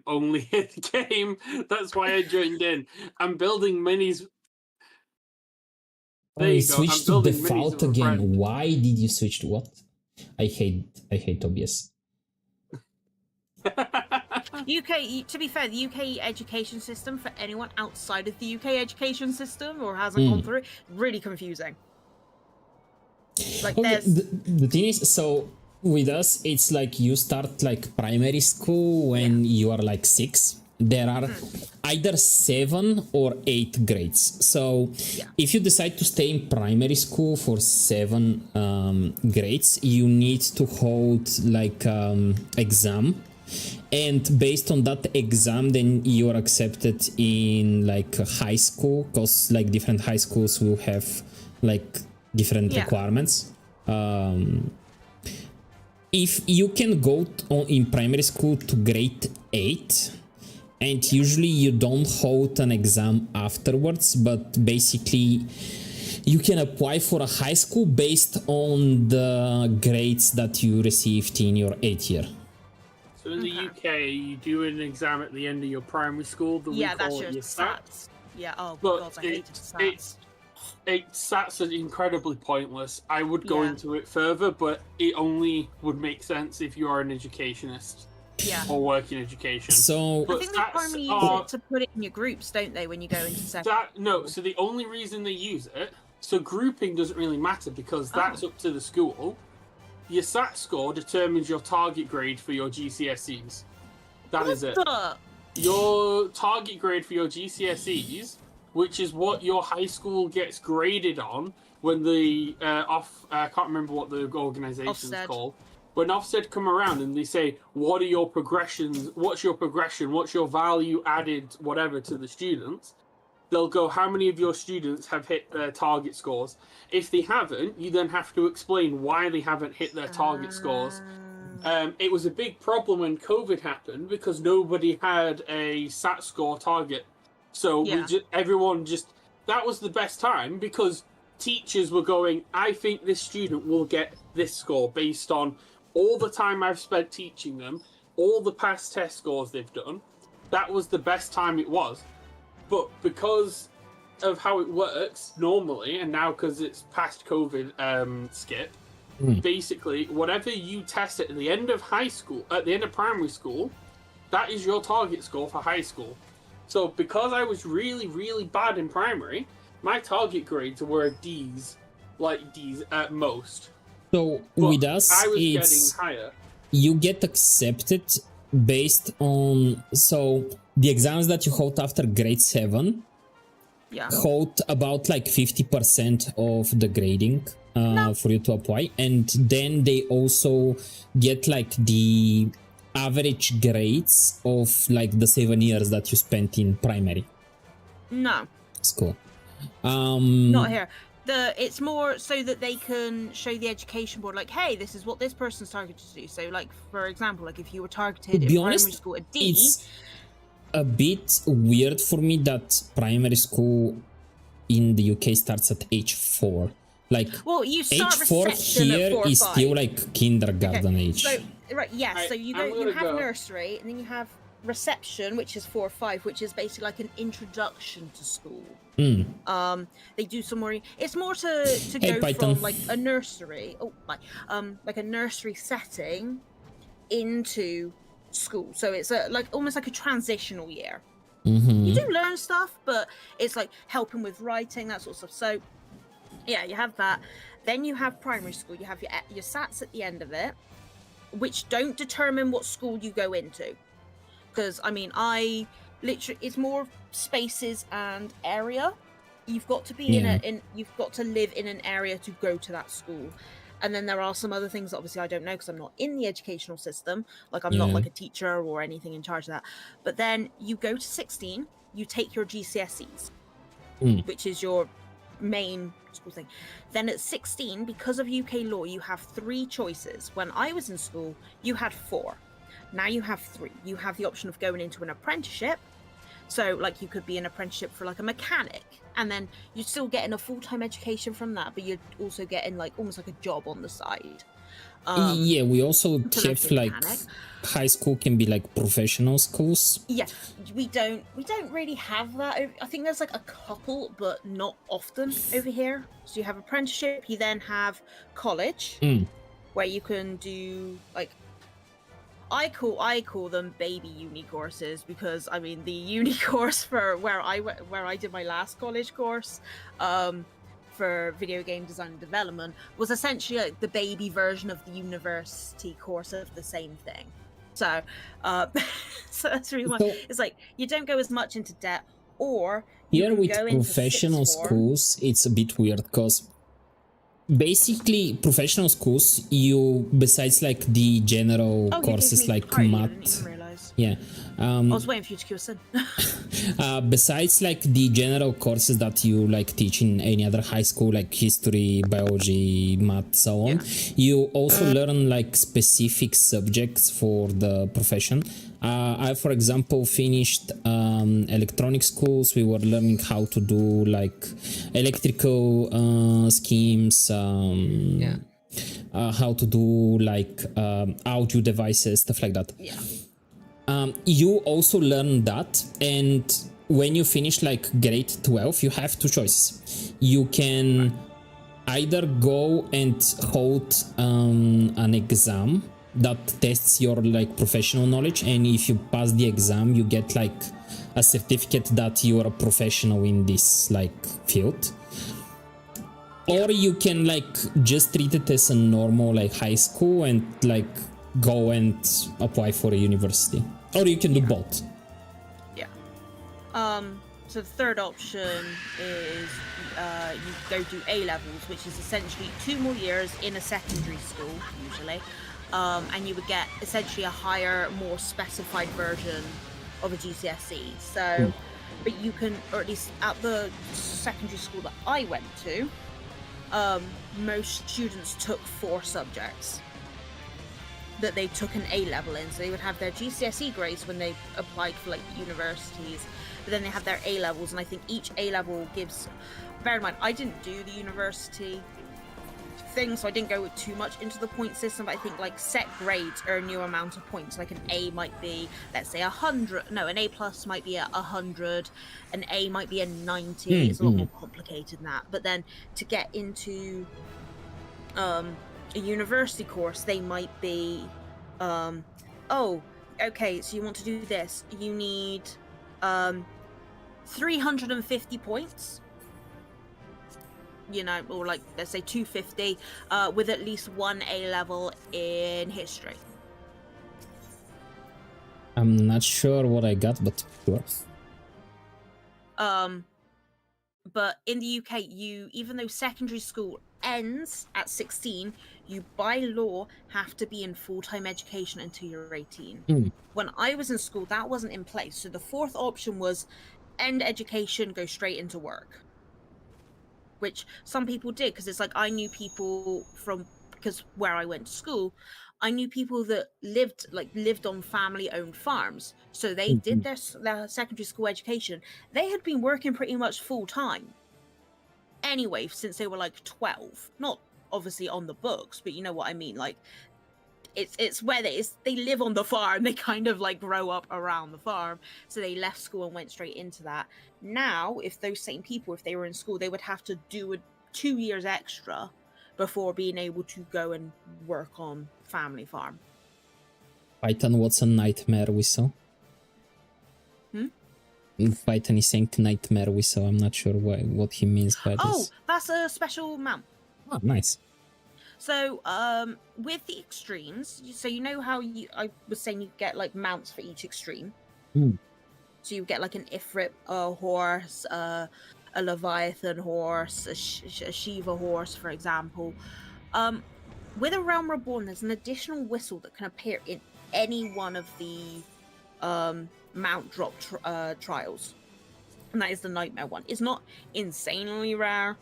only hit the game. That's why I joined in. I'm building minis. Oh, There you you go. I'm switched to building minis default with a again. friend. Why did you switch to what? I hate Tobias. UK, to be fair, the UK education system for anyone outside of the UK education system or hasn't gone through it, really confusing. Like Okay, there's the thing is, so with us, it's like you start like primary school when you are like 6. There are either 7 or 8 grades. So if you decide to stay in primary school for 7 grades, you need to hold like exam. And based on that exam, then you are accepted in like high school, because like different high schools will have like different requirements. If you can go in primary school to grade 8, and usually you don't hold an exam afterwards, but basically you can apply for a high school based on the grades that you received in your 8th year. So in the UK, you do an exam at the end of your primary school. We call it your SATs. Yeah. Oh but god, I hated SATs. SATs are incredibly pointless. I would go into it further, but it only would make sense if you are an educationist. Or work in education. So I think they primarily use it to put it in your groups, don't they, when you go into secondary? No, so the only reason they use it, so grouping doesn't really matter because that's up to the school. Your SAT score determines your target grade for your GCSEs. That is it. Your target grade for your GCSEs, which is what your high school gets graded on when the I can't remember what the organization's called. When Ofsted come around and they say, what are your progressions, what's your progression, what's your value added, whatever, to the students, they'll go, how many of your students have hit their target scores? If they haven't, you then have to explain why they haven't hit their target scores. It was a big problem when COVID happened because nobody had a SAT score target. So everyone that was the best time because teachers were going, I think this student will get this score based on all the time I've spent teaching them, all the past test scores they've done. That was the best time it was. But because of how it works normally, and now because it's past COVID skip, basically whatever you test at the end of high school, at the end of primary school, that is your target score for high school. So because I was really, really bad in primary, my target grades were D's, like D's at most. So with us, it's getting higher. You get accepted based on the exams that you hold after grade 7 hold about like 50% of the grading for you to apply, and then they also get like the average grades of like the 7 years that you spent in primary school. Not here. It's more so that they can show the education board, like, hey, this is what this person's targeted to do. So, like, for example, like if you were targeted in primary school at D, it's a bit weird for me that primary school in the UK starts at age 4. Like, well, you start age 4 here is still like kindergarten age. So, so you have nursery, and then you have reception, which is 4 or 5, which is basically like an introduction to school. They do some more. It's more to go from like a nursery, like a nursery setting into school. So it's almost like a transitional year. You do learn stuff, but it's like helping with writing, that sort of stuff. So yeah, you have that. Then you have primary school. You have your SATs at the end of it, which don't determine what school you go into. Because I mean, it's more spaces and area. You've got to be you've got to live in an area to go to that school. And then there are some other things that obviously I don't know because I'm not in the educational system. Like I'm not like a teacher or anything in charge of that. But then you go to 16, you take your GCSEs, which is your main school thing. Then at 16, because of UK law, you have 3 choices. When I was in school, you had 4. Now you have 3. You have the option of going into an apprenticeship. So, like, you could be an apprenticeship for, like, a mechanic. And then you're still getting a full-time education from that, but you're also getting, like, almost like a job on the side. Yeah, we also have like mechanic. high school can be like professional schools. Yeah, we don't really have that. I think there's like a couple, but not often over here. So you have apprenticeship, you then have college, where you can do like I call them baby uni courses, because I mean the uni course for where I did my last college course for video game design and development was essentially like the baby version of the university course of the same thing. So so that's really why it's like you don't go as much into debt, or you here with go professional schools it's a bit weird, because basically professional schools, you besides like the general courses like math, yeah, I was waiting for you to kill sin. besides like the general courses that you like teach in any other high school, like history, biology, math, so on, you also learn like specific subjects for the profession. I, for example, finished electronic schools. We were learning how to do like electrical schemes, how to do like audio devices, stuff like that. Yeah. You also learn that, and when you finish like grade 12, you have two choices. You can either go and hold an exam that tests your like professional knowledge, and if you pass the exam you get like a certificate that you are a professional in this like field, or you can like just treat it as a normal like high school and like go and apply for a university, or you can do both. So the third option is you go do A levels, which is essentially 2 more years in a secondary school usually, and you would get essentially a higher, more specified version of a GCSE. So, but you can, or at least at the secondary school that I went to, most students took 4 subjects that they took an A level in. So they would have their GCSE grades when they applied for like universities, but then they have their A levels, and I think each A level gives, bear in mind, I didn't do the university thing, so I didn't go too much into the point system, but I think like set grades earn you amount of points. Like an A might be, let's say 100, no, an A plus might be 100, an A might be 90. It's a lot more complicated than that. But then to get into a university course, they might be oh, okay, so you want to do this, you need 350 points, you know, or like let's say 250 with at least 1 A level in history. I'm not sure what I got, but sure. But in the UK, you, even though secondary school ends at 16, you by law have to be in full-time education until you're 18. When I was in school, that wasn't in place. So the fourth option was end education, go straight into work, which some people did, because it's like I knew people from, because where I went to school, I knew people that lived on family-owned farms. So they did their secondary school education. They had been working pretty much full-time anyway since they were like 12. Not obviously on the books, but you know what I mean. Like it's where they live on the farm. They kind of like grow up around the farm. So they left school and went straight into that. Now, if those same people, if they were in school, they would have to do 2 years extra before being able to go and work on family farm. Python, what's a nightmare whistle? Python is saying nightmare whistle. I'm not sure what he means by this. Oh, that's a special mount. Oh, nice. So, with the extremes, so you know how I was saying you get like mounts for each extreme. So you get like an Ifrit horse, a Leviathan horse, a Shiva horse, for example. With A Realm Reborn, there's an additional whistle that can appear in any one of the mount drop trials, and that is the Nightmare one. It's not insanely rare,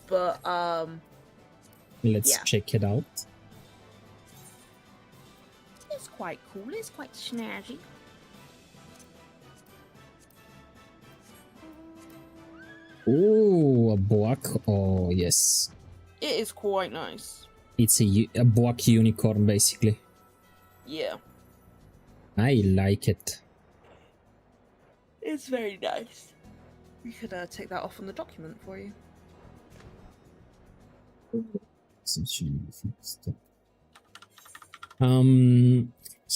but let's check it out. It's quite cool. It's quite snazzy. Oh, a black. Oh, yes. It is quite nice. It's a black unicorn, basically. Yeah. I like it. It's very nice. We could take that off on the document for you.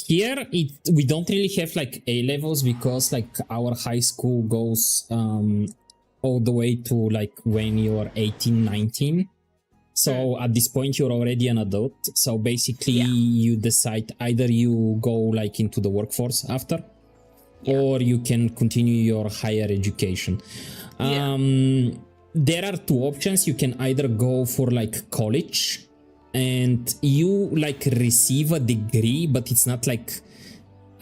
Here we don't really have like A levels because like our high school goes all the way to like when you're 18, 19. So at this point you're already an adult. So basically you decide either you go like into the workforce after, or you can continue your higher education. There are two options. You can either go for like college and you like receive a degree, but it's not like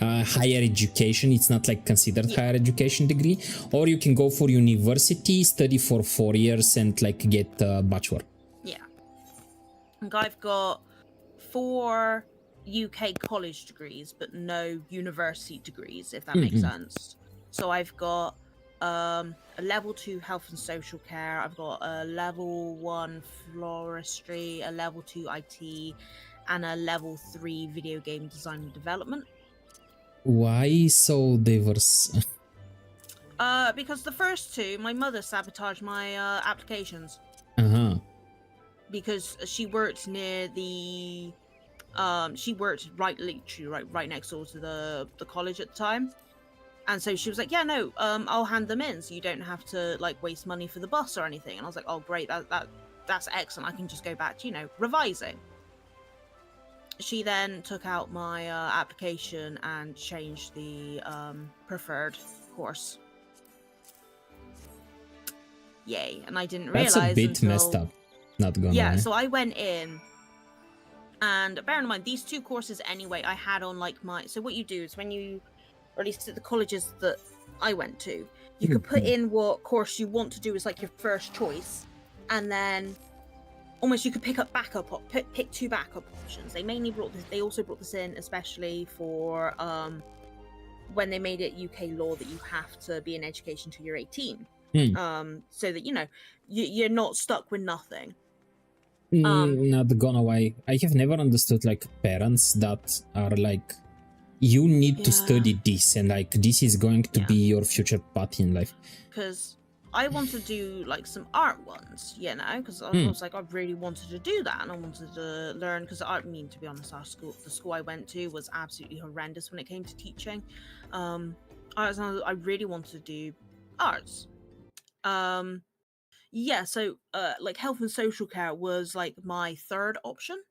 higher education. It's not like considered higher education degree. Or you can go for university, study for 4 years and like get a bachelor. Yeah. And I've got 4 UK college degrees, but no university degrees, if that makes sense. So I've got a level 2 health and social care, I've got a level 1 floristry, a level 2 IT, and a level 3 video game design and development. Why so diverse? Because the first 2, my mother sabotaged my applications. Because she worked near the she worked right next door to the college at the time. And so she was like, yeah, no, I'll hand them in so you don't have to like waste money for the bus or anything. And I was like, oh great, that's excellent. I can just go back to, you know, revising. She then took out my application and changed the preferred course. Yay. And I didn't realize that's a bit messed up, not gonna lie. So I went in, and bear in mind these 2 courses anyway I had on like my, so what you do is when you, or at least at the colleges that I went to, you could put in what course you want to do as like your first choice, and then almost you could pick 2 backup options. They also brought this in especially for when they made it UK law that you have to be in education till you're 18, so that, you know, you're not stuck with nothing. Not gonna lie, I have never understood like parents that are like, you need to study this and like this is going to be your future path in life. Because I want to do like some art ones, you know, because I was like, I really wanted to do that and I wanted to learn, because I mean, to be honest, the school I went to was absolutely horrendous when it came to teaching. I really wanted to do arts. So like health and social care was like my 3rd option.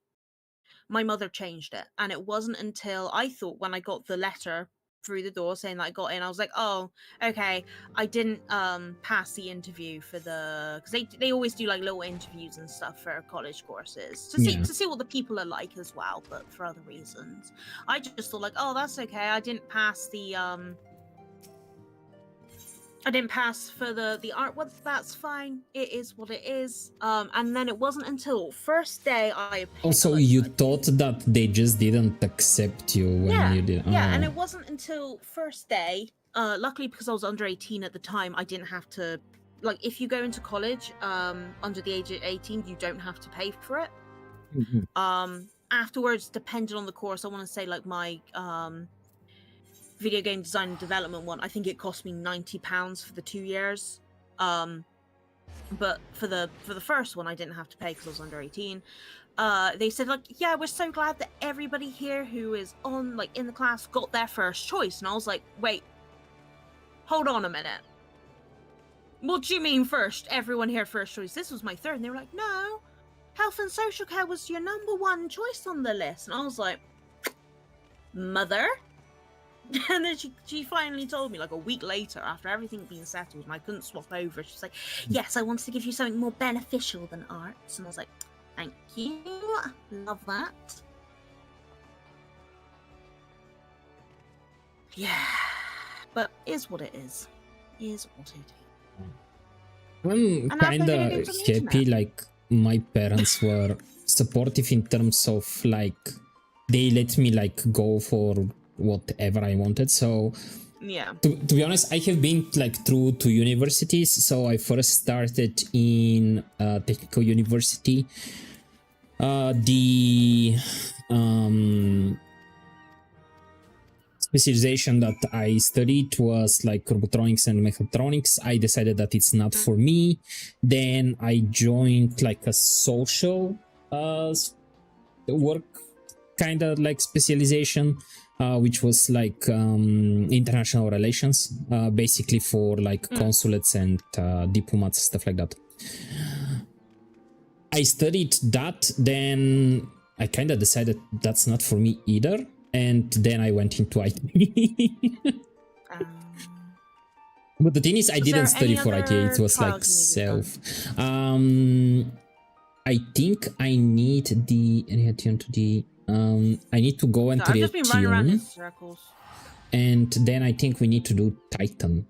My mother changed it, and it wasn't until I thought when I got the letter through the door saying that I got in, I was like, oh, okay, I didn't pass the interview for the, because they always do like little interviews and stuff for college courses to see what the people are like as well, but for other reasons. I just thought like, oh, that's okay, I didn't pass the for the art one. That's fine. It is what it is. And then it wasn't until first day I. Also, you thought that they just didn't accept you when you did. And it wasn't until first day. Luckily, because I was under 18 at the time, I didn't have to. Like, if you go into college under the age of 18, you don't have to pay for it. Afterwards, depending on the course, I want to say like my video game design and development one, I think it cost me £90 for the 2 years. But for the first one, I didn't have to pay because I was under 18. They said like, yeah, we're so glad that everybody here who is on like in the class got their first choice. And I was like, wait, hold on a minute. What do you mean first? Everyone here first choice. This was my 3rd. And they were like, no, health and social care was your #1 choice on the list. And I was like, mother? And then she finally told me like a week later, after everything being settled and I couldn't swap over, she's like, yes, I wanted to give you something more beneficial than arts. And I was like, thank you, love that. Yeah, but is what it is. Is what it is. I'm kind of happy like my parents were supportive in terms of like they let me like go for whatever I wanted. So to be honest, I have been like through 2 universities. So I first started in technical university The specialization that I studied was like robotronics and mechatronics. I decided that it's not for me. Then I joined like a social work kind of like specialization, which was like international relations, basically for like consulates and diplomats, stuff like that. I studied that, then I kind of decided that's not for me either, and then I went into IT. But the thing is, I didn't study for IT, it was like self. I think I need the reattune to the I need to go and I've just been running around in circles. And then I think we need to do Titan.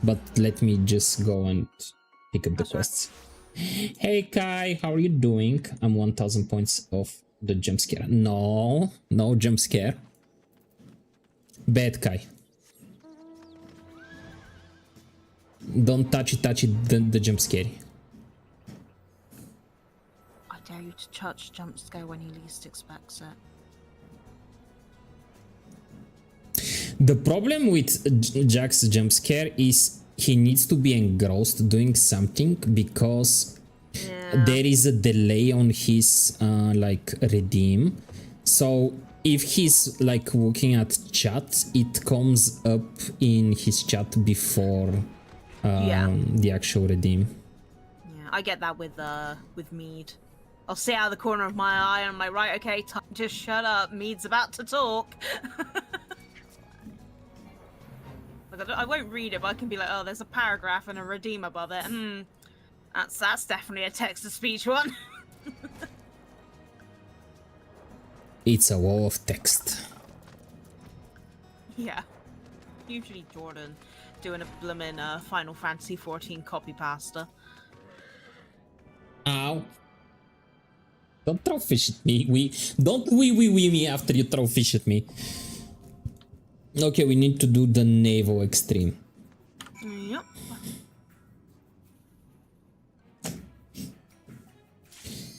But let me just go and pick up the quests. Hey Kai, how are you doing? I'm 1000 points off the jump scare. No, no jump scare. Bad Kai. Don't touch it, the jump scare. I dare you to touch jump scare when he least expects it. The problem with Jack's jump scare is he needs to be engrossed doing something because there is a delay on his like redeem. So if he's like looking at chat, it comes up in his chat before the actual redeem. Yeah, I get that with Mead. I'll see out of the corner of my eye and I'm like, right, okay, just shut up. Mead's about to talk. Like, I won't read it, but I can be like, oh, there's a paragraph and a redeem above it. That's definitely a text-to-speech one. It's a wall of text. Yeah. Usually Jordan doing a bloomin' Final Fantasy 14 copy pasta. Ow. Don't throw fish at me. Don't wee me after you throw fish at me. Okay, we need to do the naval extreme. Yep.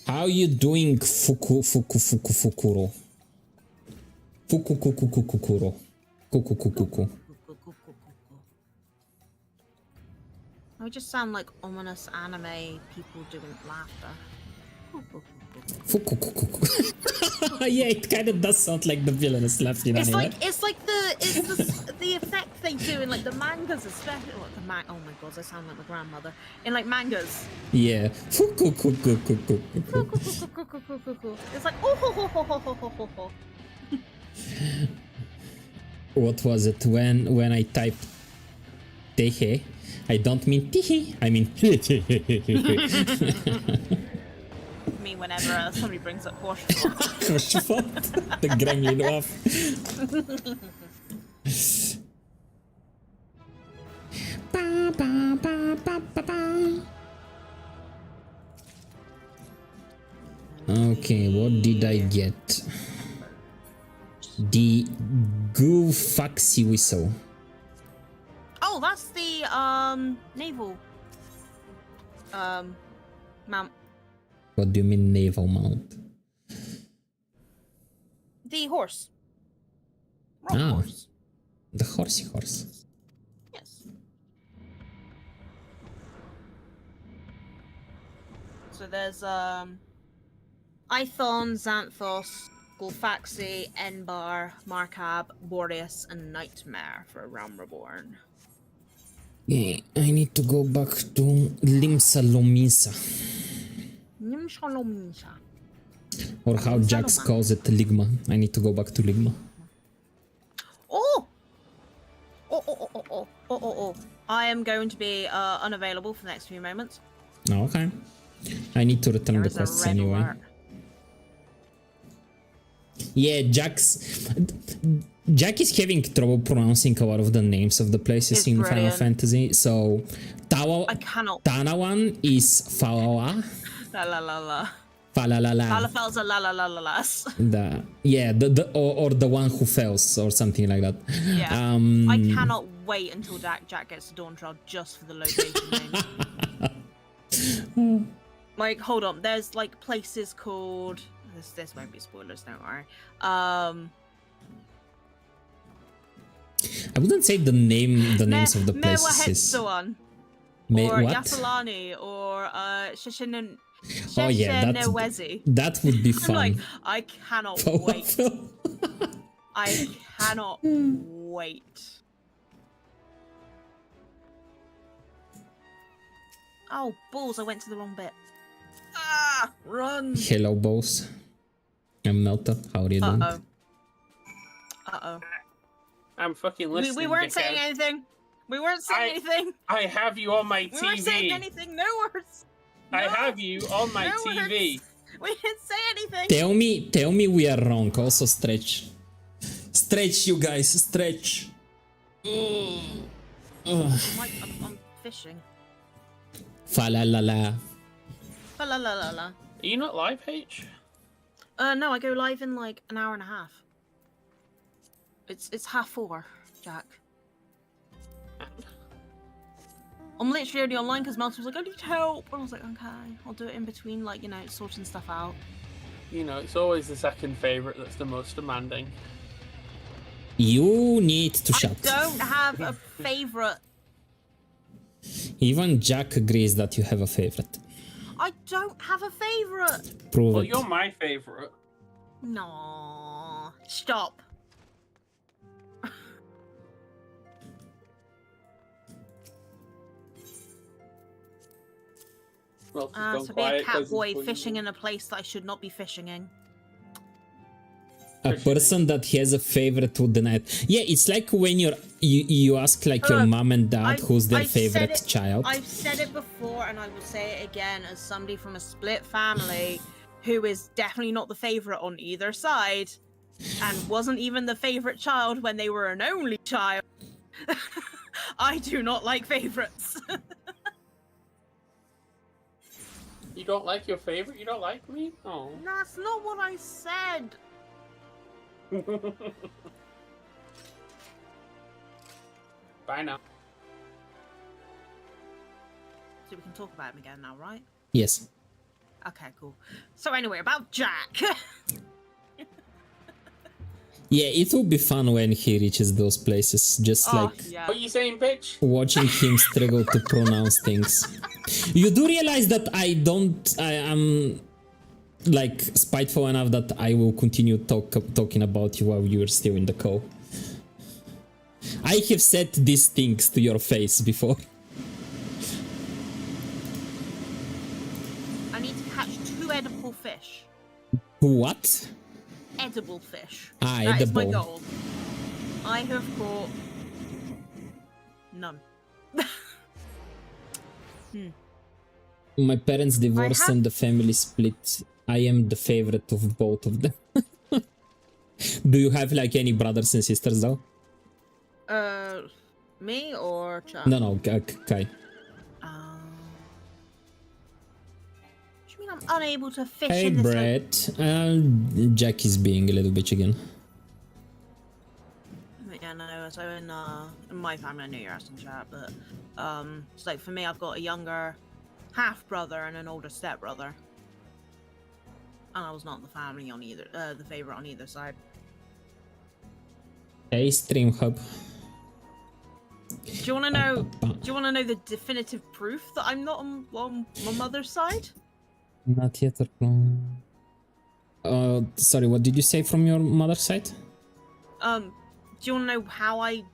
How you doing, Fukuro? Fuku. We just sound like ominous anime people doing laughter. Yeah, it kind of does sound like the villainous laughing anime. It's like the effect they do in like the mangas, especially. Oh my god, I sound like my grandmother in like mangas. Yeah. It's like oh. What was it when I typed tehe? I don't mean tihi, I mean Me whenever somebody brings up Horsefort. Horsefort? The gremlin off. Okay, what did I get? The Goofaxi whistle. Oh, that's the naval mount. What do you mean naval mount? The horse. Horse. The horsey horse. Yes. So there's Ithon, Xanthos, Gulfaxi, Enbar, Markab, Boreas, and Nightmare for a Realm Reborn. Yeah, I need to go back to Limsa Lomisa. Or how Jax calls it, Ligma. I need to go back to Ligma. Oh! I am going to be unavailable for the next few moments. Okay. I need to return the quests anyway. Alert. Yeah, Jack is having trouble pronouncing a lot of the names of the places in Final Fantasy. So, Tanawan is Falawa. La la la la. Falalala. Falafel's la la la la las. Or the one who fails or something like that. Yeah. I cannot wait until Jack gets to Dawn Trail just for the location name. Like, hold on. There's like places called. This won't be spoilers. Don't worry. I wouldn't say the names of the places. Or what? Yasalani or Shishinin. Oh yeah, that would be fun. I'm like, I cannot wait. I cannot wait. Oh, balls, I went to the wrong bit. Ah, run! Hello, boss. I'm Melta. How are you doing? Uh-oh. I'm fucking listening. We weren't saying anything. We weren't saying anything. I have you on my TV. We weren't saying anything. No words. No. I have you on my TV. Words. We didn't say anything. Tell me we are wrong. Also stretch. Stretch, you guys. Stretch. I'm fishing. Fa la la la. Fa la la la la. Are you not live, H? No, I go live in like an hour and a half. It's 4:30, Jack. I'm literally only online because Melton was like, I need help. And I was like, okay, I'll do it in between, like, you know, sorting stuff out. You know, it's always the second favourite that's the most demanding. You need to shut. I don't have a favourite. Even Jack agrees that you have a favorite. I don't have a favourite. Prove well, it. You're my favourite. No, stop. Well, to be a cat boy fishing in a place that I should not be fishing in. A person that has a favorite would deny it. Yeah, it's like when you ask like your mom and dad who's their favorite child. I've said it before and I will say it again as somebody from a split family who is definitely not the favorite on either side and wasn't even the favorite child when they were an only child. I do not like favorites. You don't like your favorite? You don't like me? Oh. That's not what I said. Bye now. So we can talk about him again now, right? Yes. Okay, cool. So anyway, about Jack. Yeah, it will be fun when he reaches those places. Just like yeah. What are you saying, bitch? watching him struggle to pronounce things. You do realize that I am like spiteful enough that I will continue talking about you while you're still in the call. I have said these things to your face before. I need to catch 2 edible fish. What? Edible fish. Ah, that edible. is my goal. I have caught none. My parents divorced and the family split. I am the favorite of both of them. Do you have like any brothers and sisters though? Me or Chuck? No, Kai. What do you mean I'm unable to fish Hey, in this? Brett. Jack is being a little bitch again. Yeah, no. So in my family, I know you're asking Chat, but it's like for me, I've got a younger half brother and an older step brother, and I was not the family on either, the favorite on either side. Hey, Stream Hub. Do you want to know? Do you want to know the definitive proof that I'm not on my mother's side? Not yet. Sorry, what did you say from your mother's side? Do you want to know how I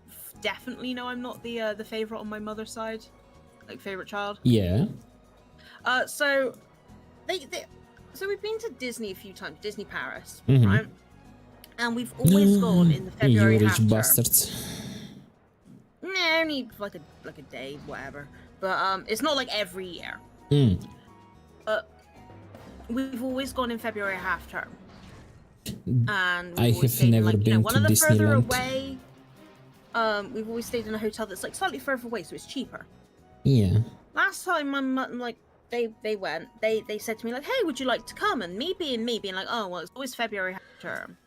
definitely know I'm not the favorite on my mother's side, like favorite child? Yeah. So we've been to Disney a few times, Disney Paris, right? And we've always gone in the February you rich half term. bastards. Nah, only like a day, whatever. But it's not like every year. We've always gone in February half term. And I have never been one to of the further Disneyland. away. We've always stayed in a hotel that's like slightly further away, so it's cheaper. Yeah. Last time my mum, like they went, they said to me like, hey, would you like to come? And me being like, oh well, it's always February half term,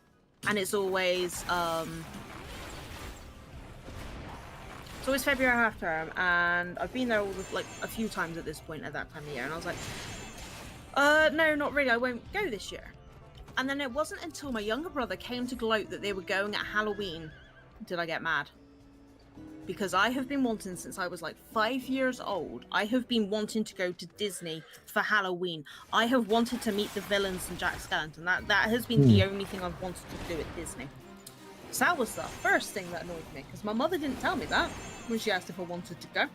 and it's always February half term, and I've been there like a few times at this point at that time of year, and I was like, No, not really. I won't go this year. And then it wasn't until my younger brother came to gloat that they were going at Halloween did I get mad. Because I have been wanting since I was like 5 years old. I have been wanting to go to Disney for Halloween. I have wanted to meet the villains and Jack Skellington. That has been the only thing I've wanted to do at Disney. So that was the first thing that annoyed me, because my mother didn't tell me that when she asked if I wanted to go.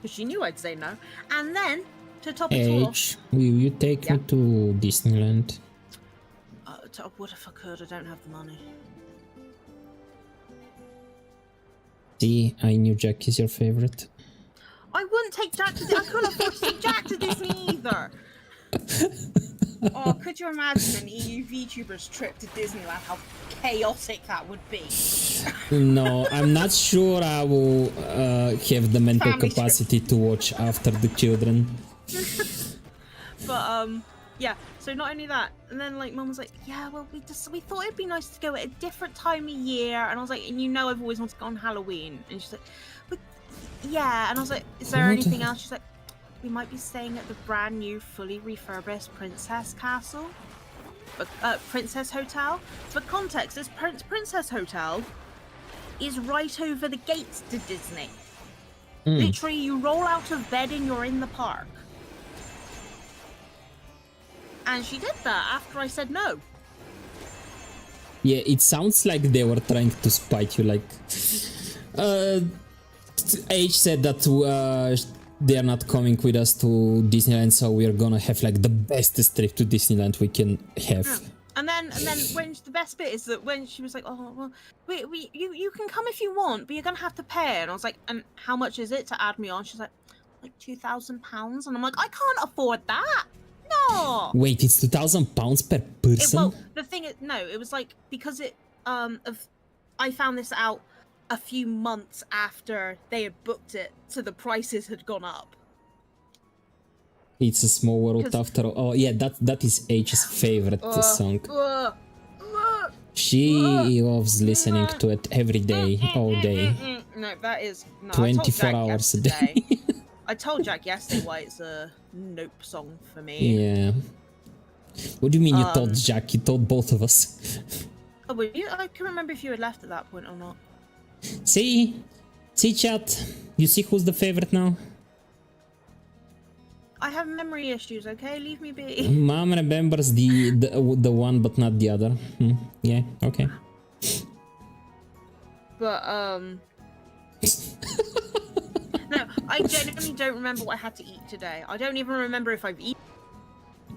Because she knew I'd say no. And then, to top it all off... will you take me to Disneyland? What if I could? I don't have the money. See, I knew Jack is your favorite. I wouldn't take Jack to Disney. I couldn't afford to take Jack to Disney either. Oh, could you imagine an EU VTuber's trip to Disneyland? How chaotic that would be. No, I'm not sure I will have the mental capacity to watch after the children. But yeah. So not only that, and then like Mum was like, yeah, well we thought it'd be nice to go at a different time of year, and I was like, and you know I've always wanted to go on Halloween, and she's like, but yeah, and I was like, is there anything else? She's like, we might be staying at the brand new, fully refurbished Princess Castle, Princess Hotel. For context, this Princess Hotel is right over the gates to Disney. Literally, you roll out of bed and you're in the park. And she did that after I said no. Yeah, it sounds like they were trying to spite you, like... H said that they are not coming with us to Disneyland, so we're gonna have like the bestest trip to Disneyland we can have. And then when the best bit is that when she was like, oh well, you can come if you want, but you're gonna have to pay. And I was like, and how much is it to add me on? She's like £2,000, and I'm like, I can't afford that. No. Wait, it's £2,000 per person? Well, the thing is, no, it was like because it I found this out a few months after they had booked it, so the prices had gone up. It's a small world after all. Oh yeah, that is H's favorite song. She loves listening to it every day, all day. No, that is... No, 24 hours a day. I told Jack yesterday why it's a nope song for me. Yeah. What do you mean you told Jack? You told both of us. Oh, but I can remember if you had left at that point or not. See, chat. You see who's the favorite now? I have memory issues. Okay, leave me be. Mom remembers the one, but not the other. Yeah. Okay. But no, I genuinely don't remember what I had to eat today. I don't even remember if I've eaten.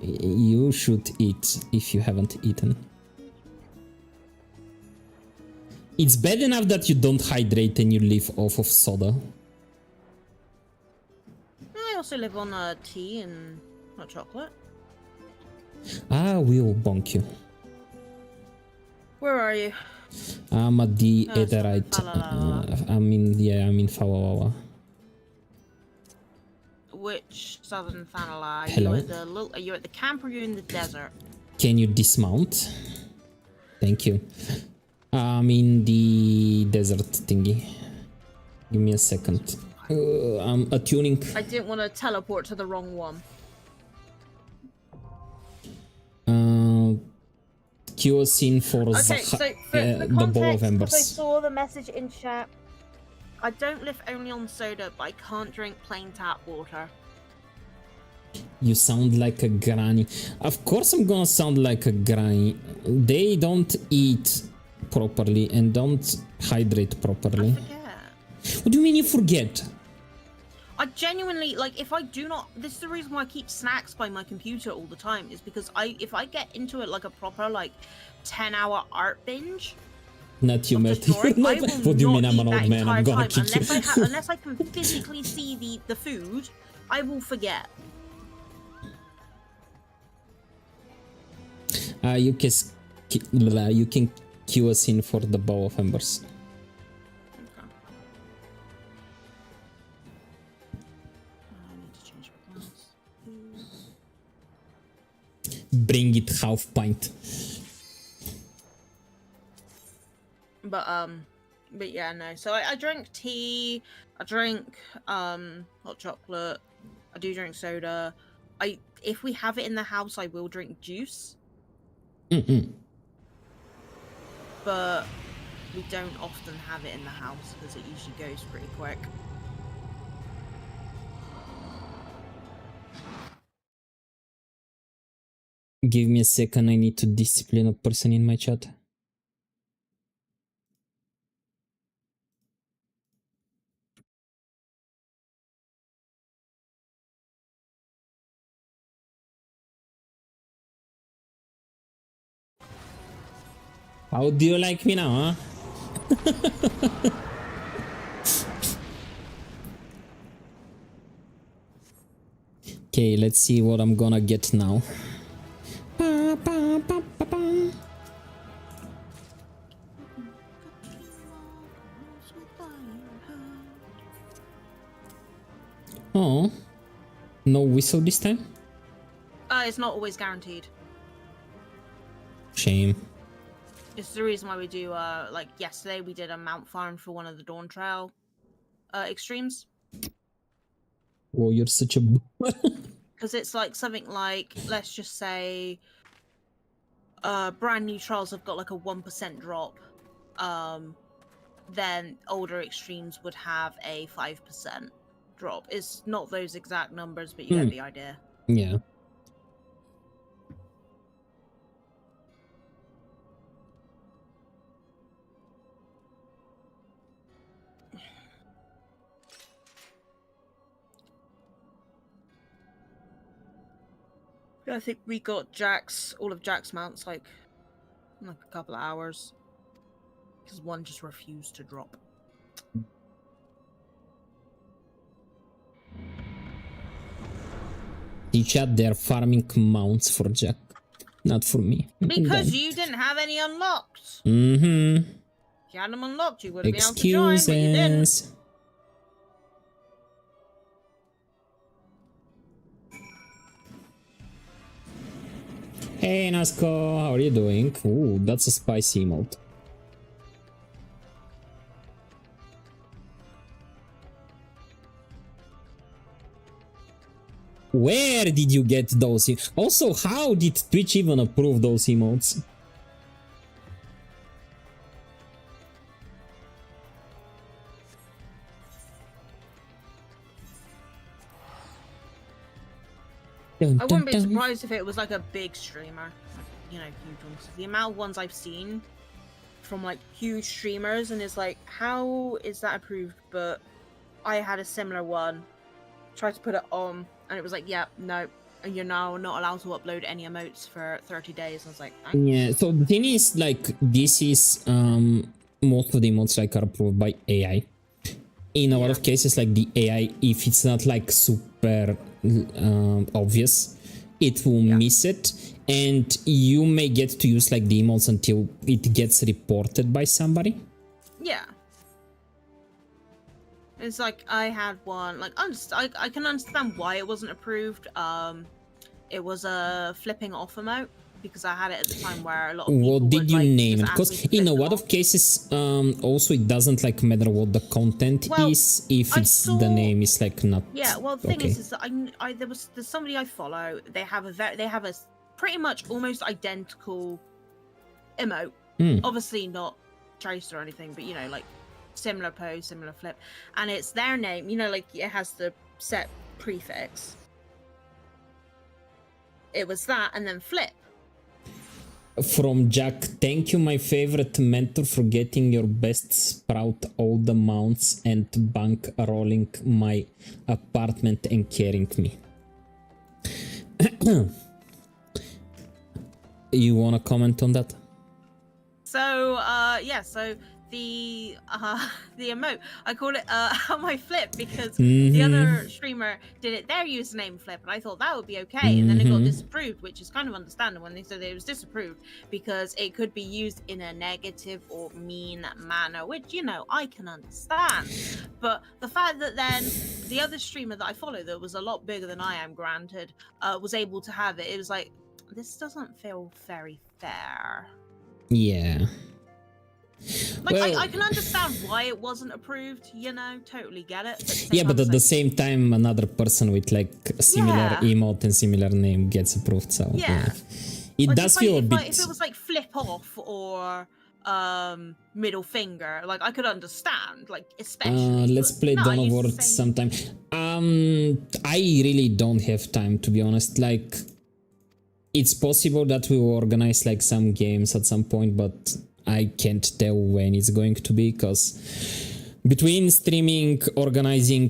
You should eat if you haven't eaten. It's bad enough that you don't hydrate and you live off of soda. I also live on tea and hot chocolate. I will bonk you. Where are you? I'm at the other right. I'm in Fawawa. Which southern Fanala? Hello. Are you at the camp or are you in the desert? Can you dismount? Thank you. I'm in the desert thingy. Give me a second. I'm attuning. I didn't want to teleport to the wrong one. Cue us in for the Ball of Embers. I saw the message in chat. I don't live only on soda, but I can't drink plain tap water. You sound like a granny. Of course I'm gonna sound like a granny. They don't eat properly and don't hydrate properly. I forget. What do you mean you forget? I genuinely, like, if I do not... This is the reason why I keep snacks by my computer all the time, is because if I get into it like a proper, like, 10-hour art binge... Not you, Matt. What do you mean I'm an old man? I'm gonna kick you. Unless I can physically see the food, I will forget. You can cue us in for the Bow of Embers. Bring it, half pint. But yeah, no. So I drink tea. I drink hot chocolate. I do drink soda. if we have it in the house, I will drink juice. But we don't often have it in the house because it usually goes pretty quick. Give me a second, I need to discipline a person in my chat. How do you like me now, huh? Okay, let's see what I'm gonna get now. Oh, no whistle this time? It's not always guaranteed. Shame. It's the reason why we do, like yesterday we did a mount farm for one of the Dawn Trail extremes. Oh, you're such a Because it's like something like, let's just say, brand new trials have got like a 1% drop. Then older extremes would have a 5% drop. It's not those exact numbers, but you get the idea. Yeah. I think we got all of Jack's mounts like in like a couple of hours. Because one just refused to drop. In chat, they're farming mounts for Jack, not for me. Because you didn't have any unlocked. Mm-hmm. If you had them unlocked, you would have been able to join, but you didn't. Hey Nasco, how are you doing? Ooh, that's a spicy emote. Where did you get those? Also, how did Twitch even approve those emotes? I wouldn't be surprised if it was like a big streamer, you know, huge ones. The amount of ones I've seen from like huge streamers, and it's like, how is that approved? But I had a similar one, tried to put it on, and it was like, yeah, no, you're now not allowed to upload any emotes for 30 days. I was like, thanks. Yeah. So the thing is, like, this is most of the emotes like are approved by AI. In a lot of cases, like the AI, if it's not like super obvious, it will miss it, and you may get to use like the emotes until it gets reported by somebody. Yeah. It's like I had one, like I can understand why it wasn't approved. It was a flipping off emote because I had it at the time where a lot of people what did you like, name it? Because in a lot of cases, also it doesn't like matter what the content is if it's the name is like not. Yeah, well, the thing is that there's somebody I follow. They have a pretty much almost identical emote. Obviously not traced or anything, but you know, like similar pose, similar flip, and it's their name. You know, like it has the set prefix. It was that, and then flip. From Jack, thank you, my favorite mentor, for getting your best sprout all the mounts and bank rolling my apartment and carrying me. You wanna comment on that? So, yeah, so the emote, I call it how my flip, because the other streamer did it their username flip, and I thought that would be okay, and then it got disapproved, which is kind of understandable when they said it was disapproved because it could be used in a negative or mean manner, which, you know, I can understand. But the fact that then the other streamer that I follow that was a lot bigger than I am, granted, was able to have it, it was like, this doesn't feel very fair. Yeah. Like, Well, I can understand why it wasn't approved, you know, totally get it. yeah, but at the same time, another person with like similar emote and similar name gets approved, so it like, does feel a bit. If it was like flip off or middle finger, like I could understand, like especially. Let's play Dawn of War sometime. I really don't have time, to be honest. Like, it's possible that we will organize like some games at some point, but I can't tell when it's going to be, because between streaming, organizing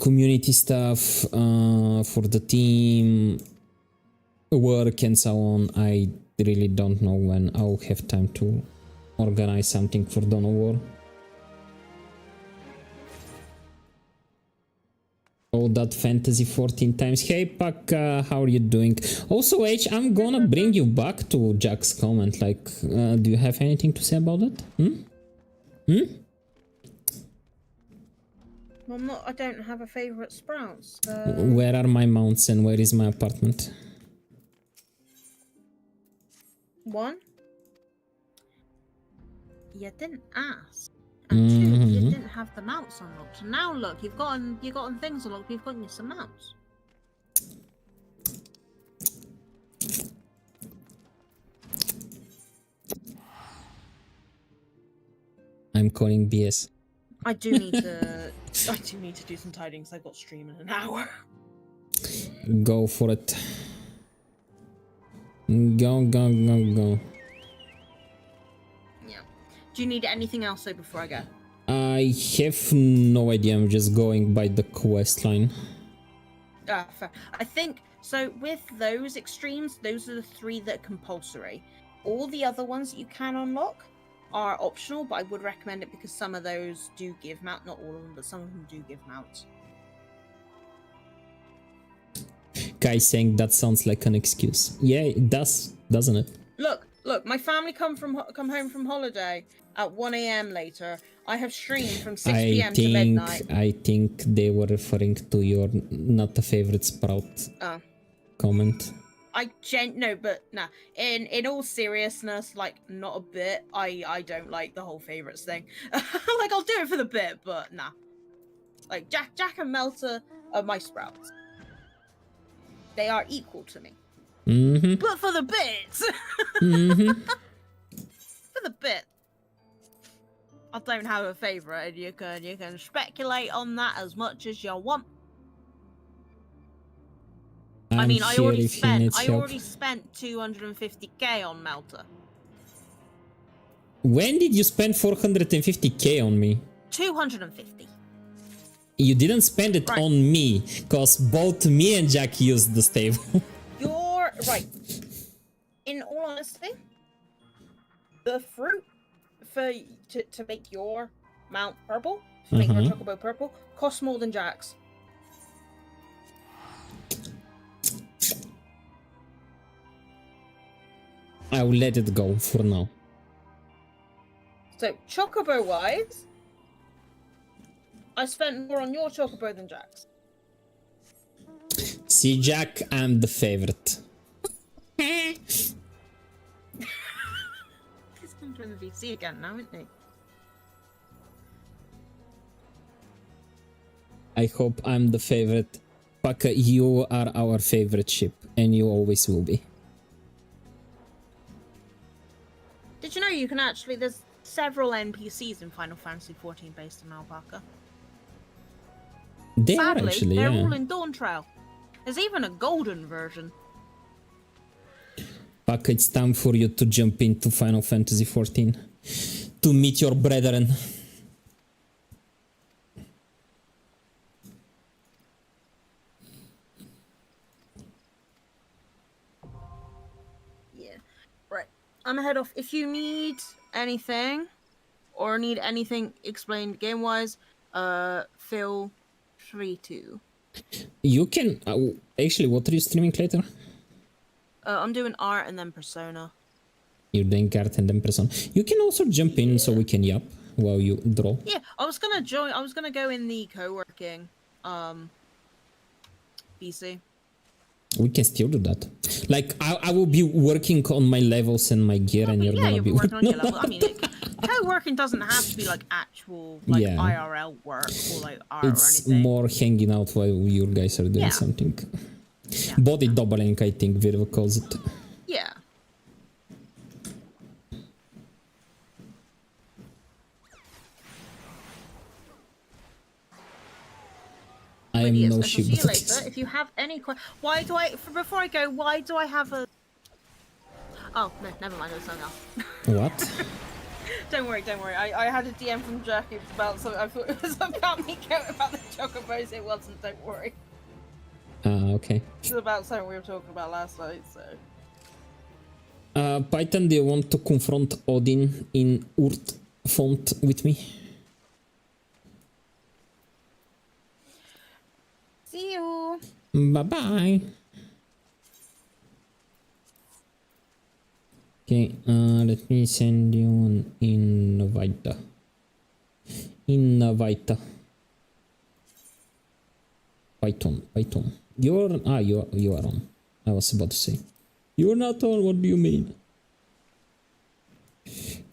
community stuff for the team, work and so on, I really don't know when I'll have time to organize something for Dawn of War. All that fantasy 14 times. Hey Puck, how are you doing? Also H, I'm gonna bring you back to Jack's comment. Like, do you have anything to say about it? Well, I don't have a favorite sprout. So... Where are my mounts and where is my apartment? One, you didn't ask. And two, you didn't have the mounts unlocked. Now look, you've gotten things unlocked. You've gotten you some mounts. I'm calling BS. I do need to. I do need to do some tidying because I've got stream in an hour. Go for it. Go. Do you need anything else though before I go? I have no idea. I'm just going by the quest line. Fair. I think so. With those extremes, those are the 3 that are compulsory. All the other ones that you can unlock are optional, but I would recommend it because some of those do give mount. Not all of them, but some of them do give mounts. Guy saying that sounds like an excuse. Yeah, it does, doesn't it? Look, my family come home from holiday at 1 a.m. later. I have streamed from 6 p.m. to midnight. I think they were referring to your not a favorite sprout comment. No, but nah. In all seriousness, like not a bit. I don't like the whole favorites thing. Like I'll do it for the bit, but nah. Like Jack and Melter are my sprouts. They are equal to me. But for the bits. For the bit. I don't have a favorite, and you can speculate on that as much as you want. I mean, I already spent 250k on Melter. When did you spend 450k on me? 250. You didn't spend it on me, because both me and Jack used the stable. You're right. In all honesty, the fruit to make your mount purple, to make your chocobo purple, costs more than Jack's. I will let it go for now. So, chocobo wise, I spent more on your chocobo than Jack's. See, Jack, I'm the favorite. He's going to the VC again now, isn't he? I hope I'm the favorite. Paka, you are our favorite ship, and you always will be. Did you know you can actually... There's several NPCs in Final Fantasy XIV based on Alpaca. They Sadly, are actually, they're yeah. all in Dawn Trail. There's even a golden version. Paka, it's time for you to jump into Final Fantasy XIV to meet your brethren. Yeah, right. I'm gonna head off. If you need anything or need anything explained game-wise, feel free to. You can... actually, what are you streaming later? I'm doing art and then Persona. You're doing art and then Persona. You can also jump in so we can yap while you draw. Yeah, I was gonna join. I was gonna go in the co-working BC. We can still do that. Like, I will be working on my levels and my gear, and you're gonna be working on your level. I mean, co-working doesn't have to be like actual like IRL work or like art it's or anything. more hanging out while you guys are doing something. Body doubling, I think Virva calls it. Yeah. I am no ship. See you but later. If you have any why do I before I go? Why do I have a? Oh no, never mind. It's something else. What? Don't worry. I had a DM from Jack. It was about something. I thought it was about me going about the chocobos. It wasn't. Don't worry. Okay. It's about something we were talking about last night. So. Python, do you want to confront Odin in Urt font with me? See you. Bye-bye. Okay, let me send you an invite. Python. You are on. I was about to say. You're not on, what do you mean?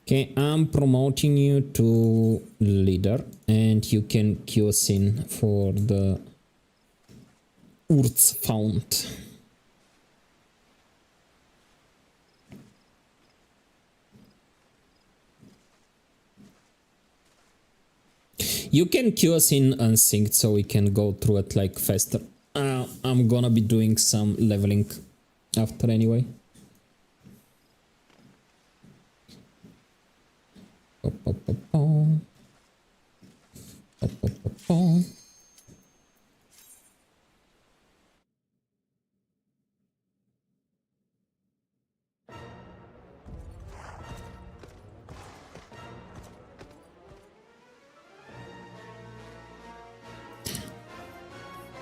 Okay, I'm promoting you to leader and you can queue us in for the Urz fount. You can queue us in unsynced so we can go through it like faster. I'm gonna be doing some leveling after anyway.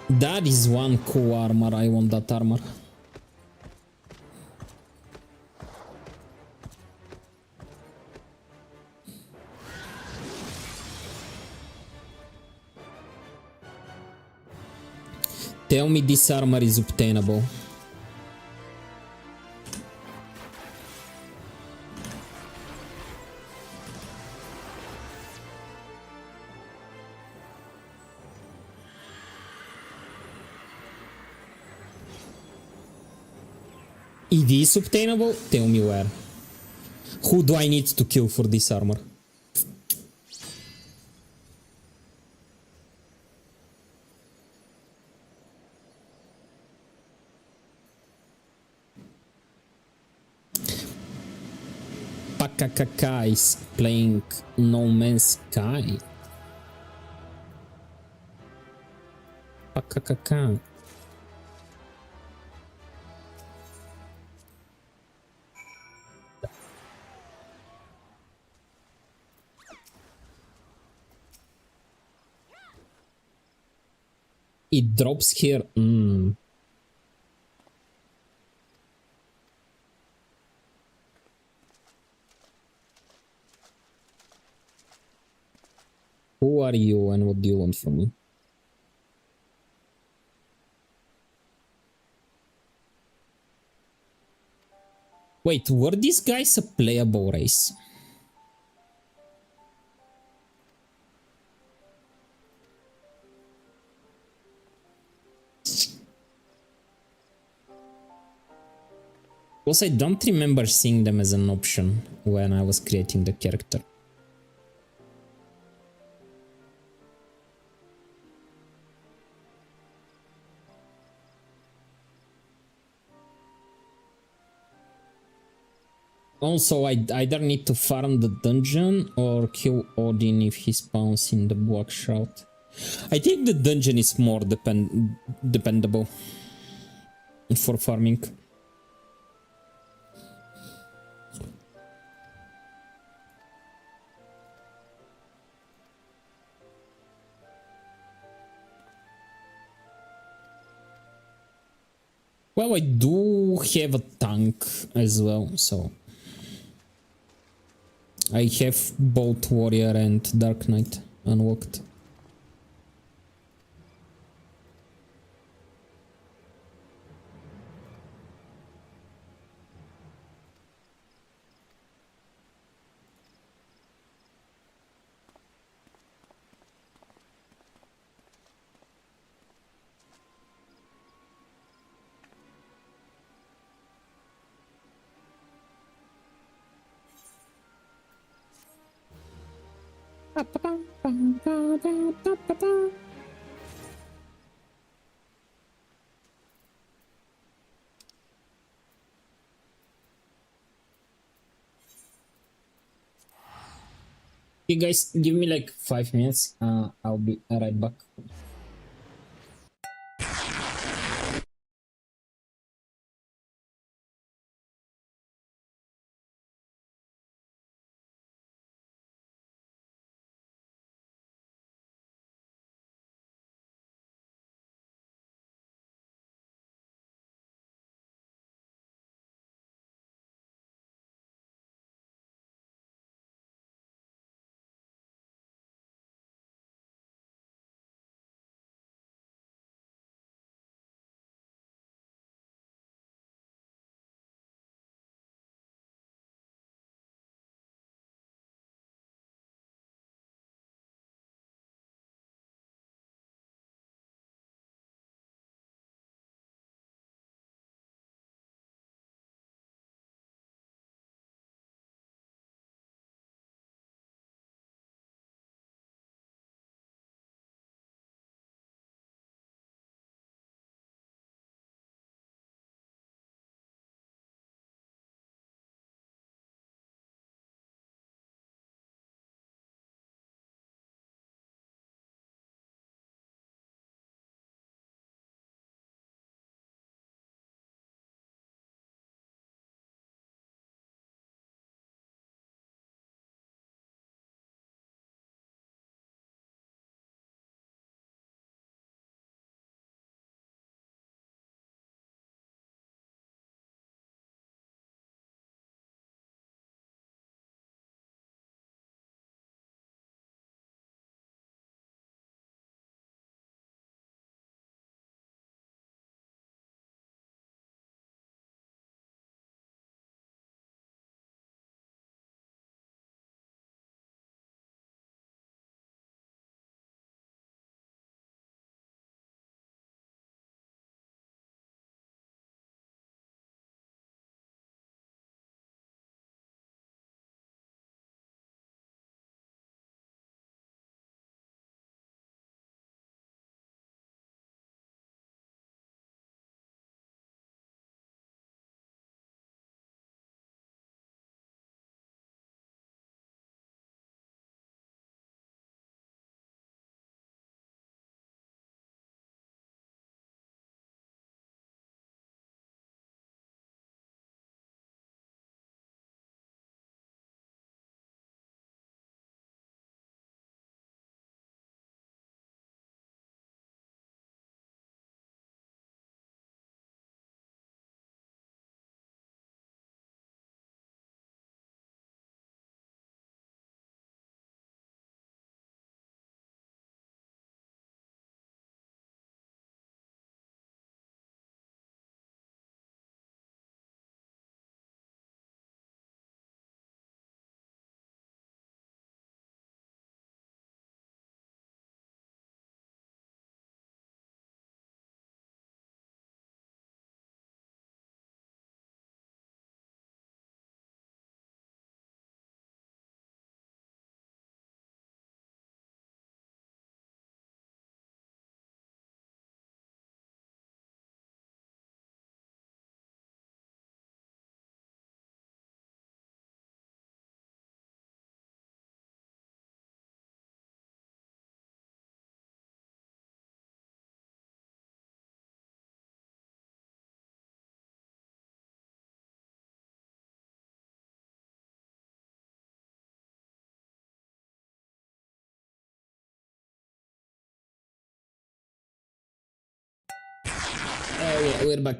That is one cool armor. I want that armor. Tell me this armor is obtainable. It is obtainable? Tell me where. Who do I need to kill for this armor? Pakakaka is playing No Man's Sky. Pakakaka. It drops here. Who are you and what do you want from me? Wait, were these guys a playable race? Also, I don't remember seeing them as an option when I was creating the character. Also, I either need to farm the dungeon or kill Odin if he spawns in the Black Shroud. I think the dungeon is more dependable for farming. Well, I do have a tank as well, so I have both Warrior and Dark Knight unlocked. You guys, give me like 5 minutes. I'll be right back. Yeah, we're back.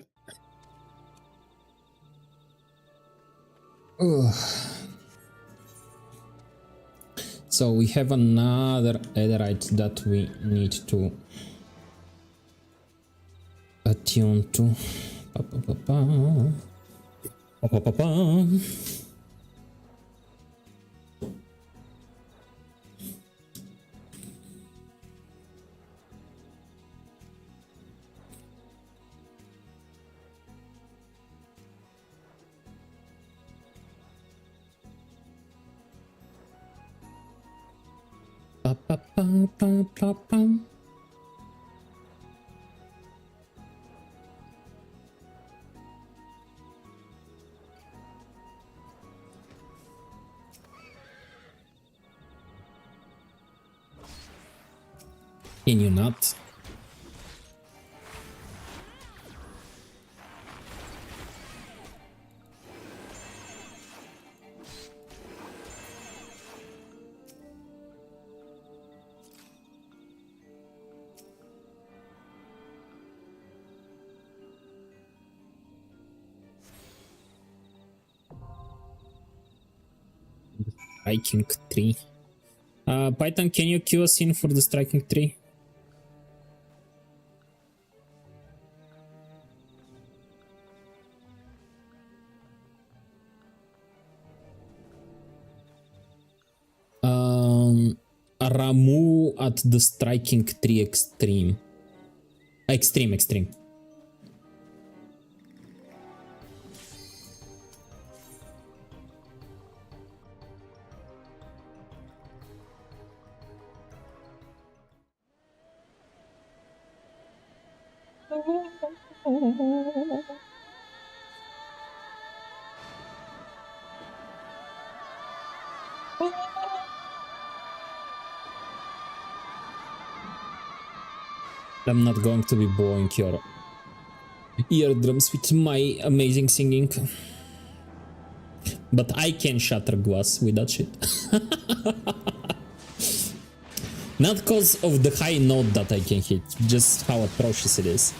So we have another netherite that we need to attune to. Can you not? Striking tree. Python, can you queue us in for the striking tree? Ramu at the striking tree extreme. Extreme. I'm not going to be blowing your eardrums with my amazing singing. But I can shatter glass with that shit. Not because of the high note that I can hit, just how atrocious it is.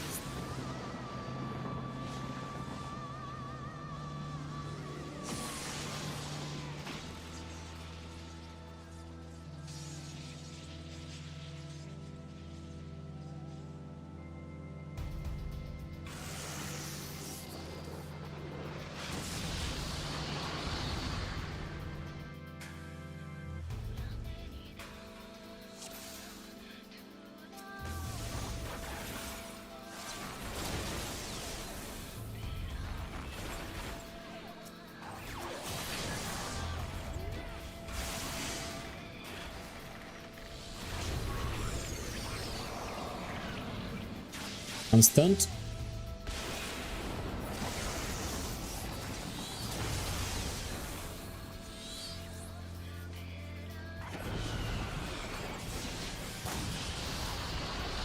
I'm stunned.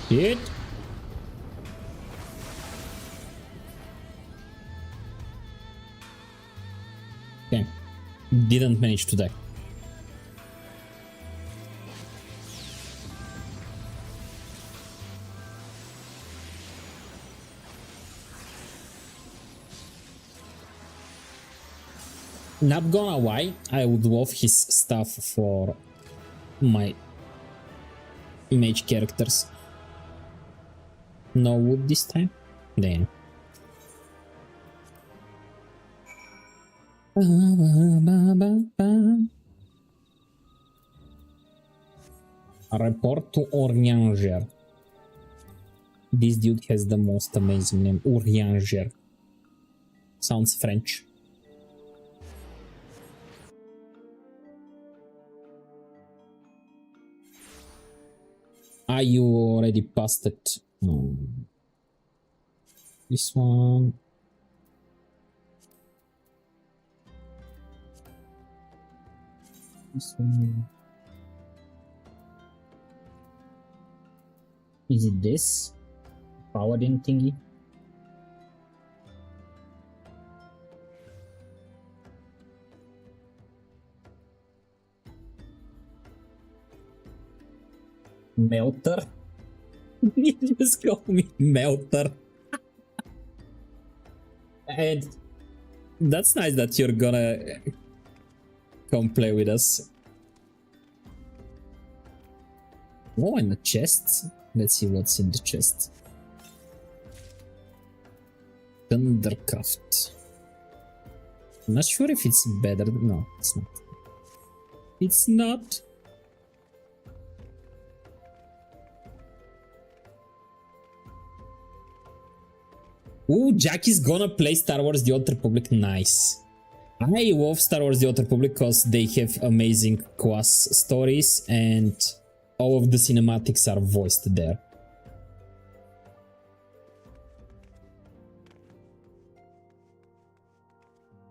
Shit. Okay. Didn't manage to die. Not gonna lie, I would love his stuff for my mage characters. No wood this time? Damn. Report to Orianger. This dude has the most amazing name, Orianger. Sounds French. You already passed it. This one. This one. Is it this? Paladin thingy? Melter? You just call me Melter. And that's nice that you're gonna come play with us. Oh, and the chest. Let's see what's in the chest. Thundercraft. I'm not sure if it's better. No, it's not. It's not. Ooh, Jackie's gonna play Star Wars The Old Republic. Nice. I love Star Wars The Old Republic because they have amazing class stories and all of the cinematics are voiced there.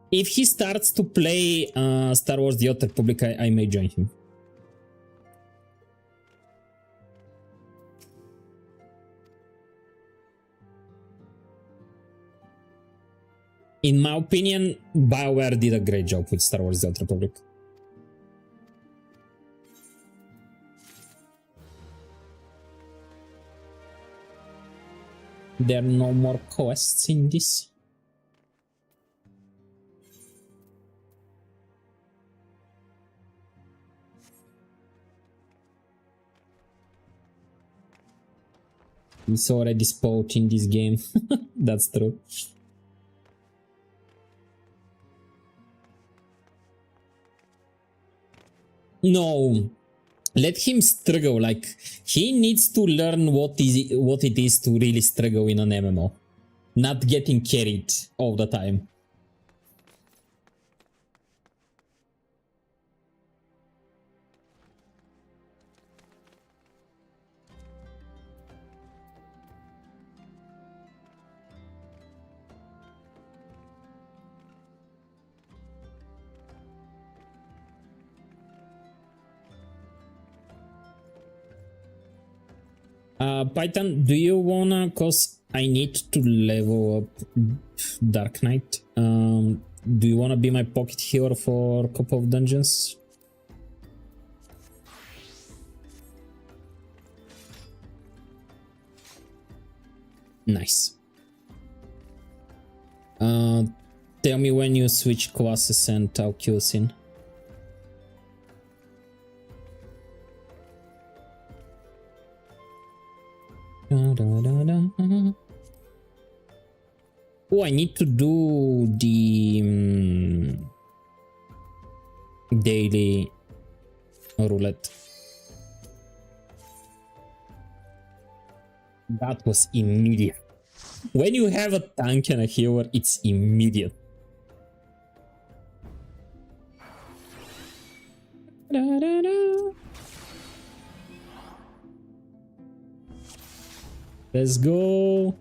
If he starts to play Star Wars The Old Republic, I may join him. In my opinion, BioWare did a great job with Star Wars The Old Republic. There are no more quests in this. It's already spot in this game. That's true. No, let him struggle. Like, he needs to learn what it is to really struggle in an MMO, not getting carried all the time. Python, do you wanna, cause I need to level up Dark Knight. Do you wanna be my pocket hero for a couple of dungeons? Nice. Tell me when you switch classes and I'll kill Sin. Oh, I need to do the daily roulette. That was immediate. When you have a tank and a healer, it's immediate. Let's go.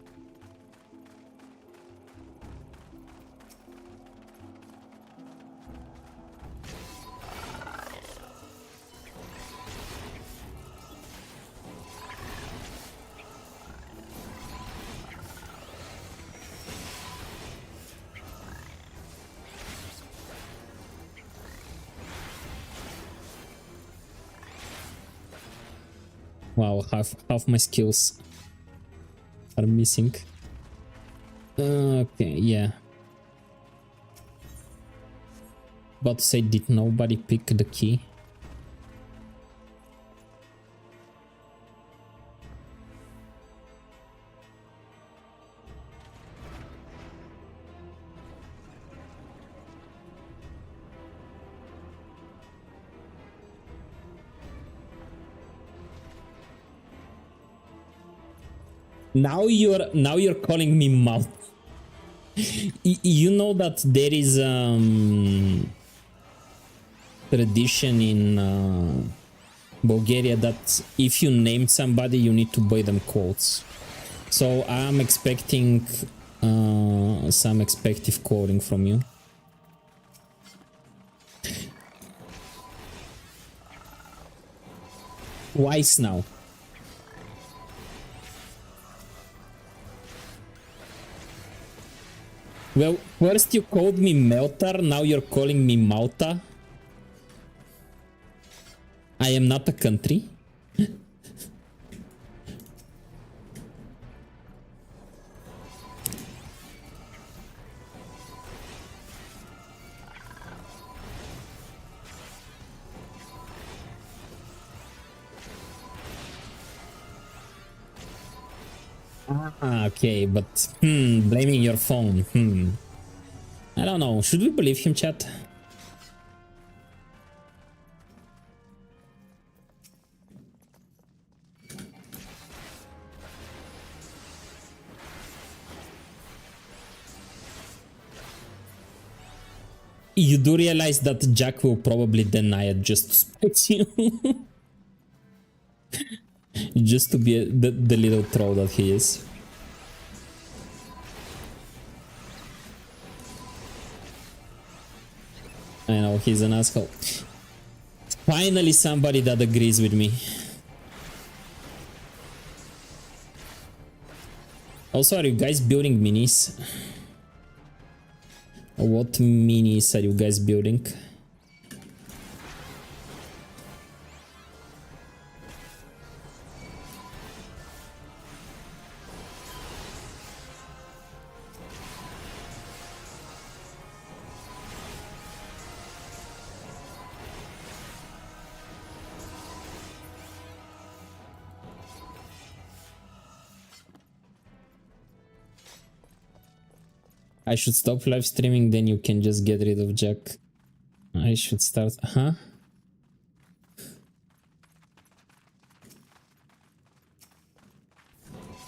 Wow, half my skills are missing. Okay, yeah. About to say, did nobody pick the key? Now you're calling me mouth. You know that there is tradition in Bulgaria that if you name somebody, you need to buy them quotes. So I'm expecting some expective quoting from you. Twice now. Well, first you called me Meltar, now you're calling me Malta. I am not a country. Ah, okay, but blaming your phone. I don't know. Should we believe him, chat? You do realize that Jack will probably deny it just to spite you. Just to be the little troll that he is. I know, he's an asshole. Finally somebody that agrees with me. Also, are you guys building minis? What minis are you guys building? I should stop live streaming, then you can just get rid of Jack. I should start, huh?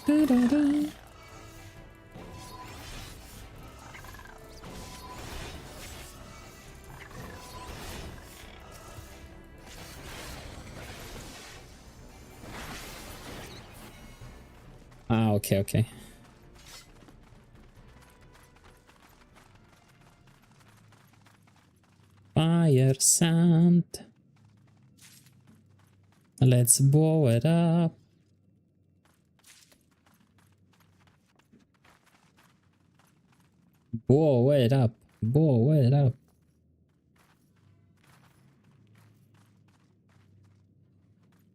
Da-da-da. Ah, okay. Fire sand. Let's blow it up. Blow it up. Blow it up.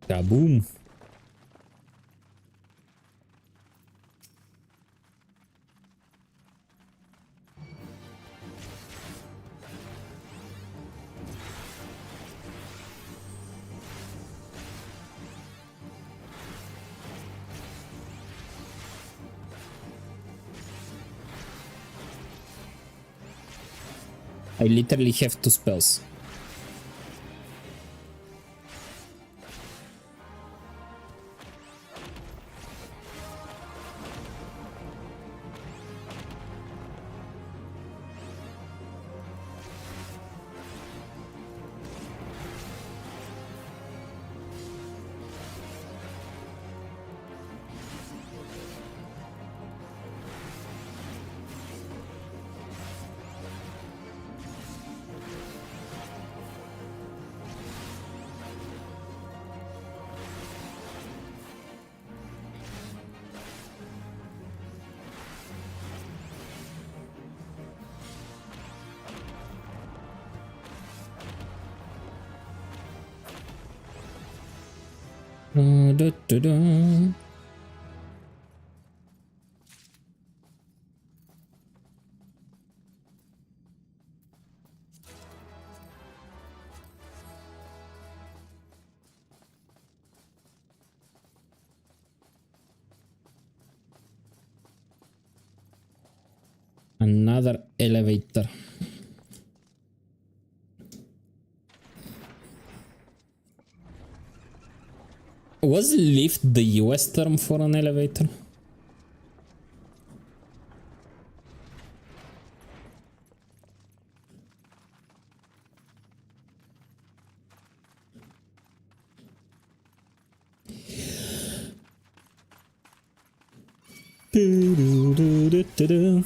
Kaboom. I literally have 2 spells. Da-da-da. Another elevator. Was lift the US term for an elevator? Do-do-do-do-do-do.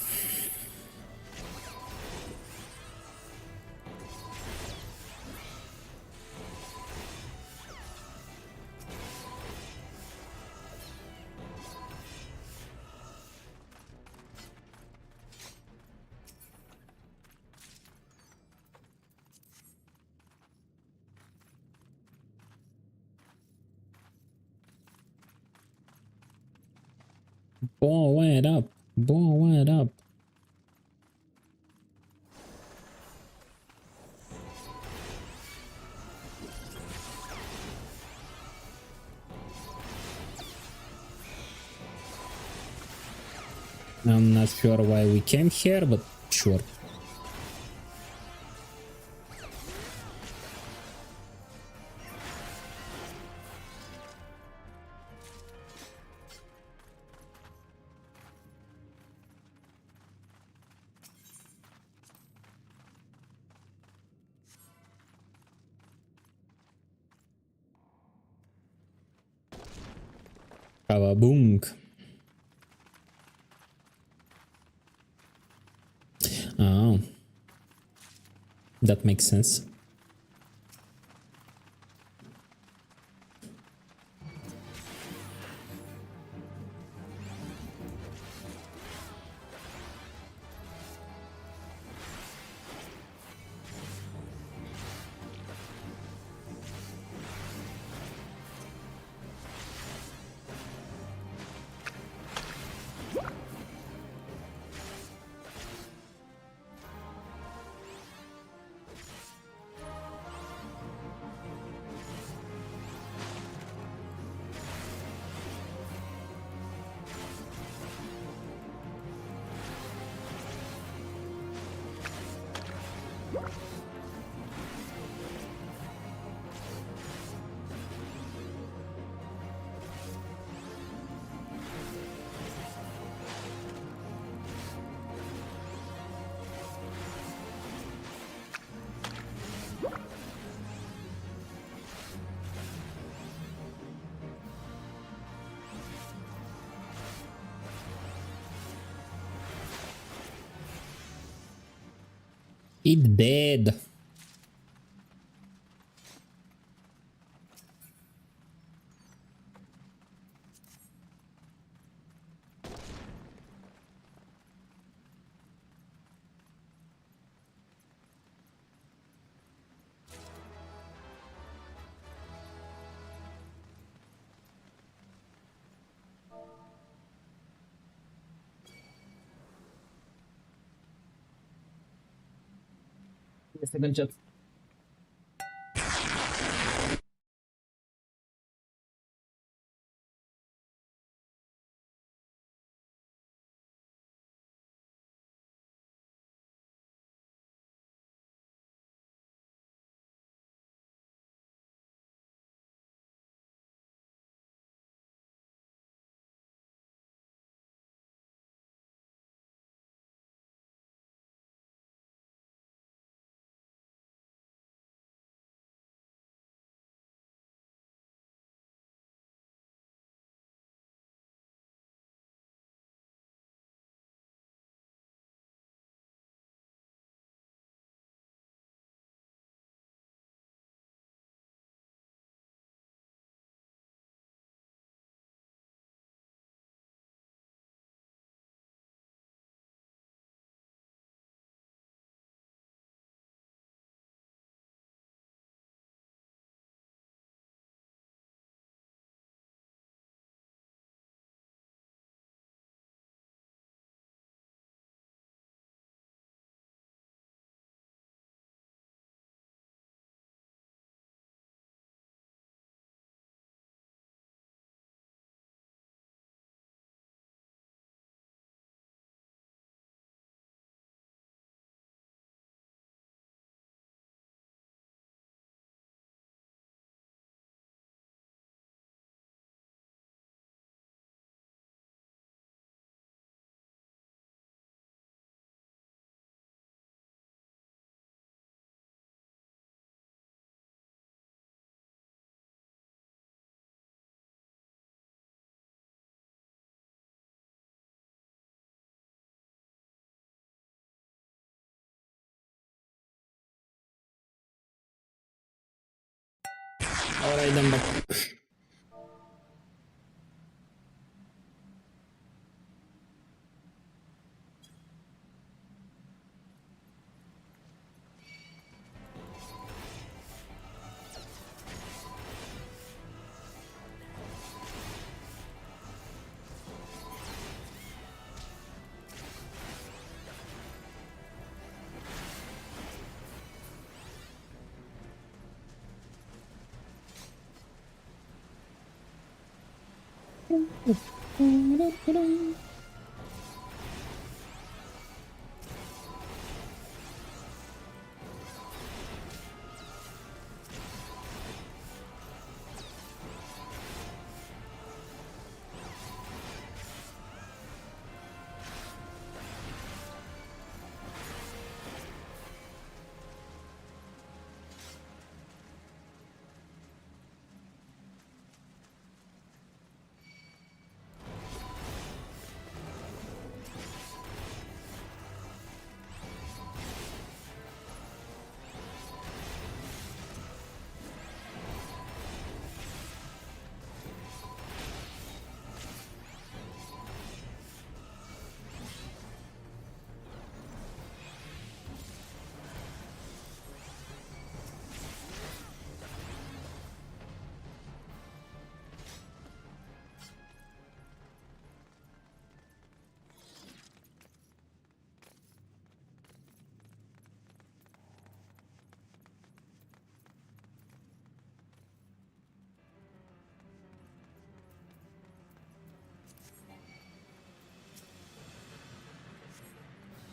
Blow it up, blow it up. I'm not sure why we came here, but sure. Kawabung. Oh, that makes sense. It dead. Second chat. Alright, I'm back.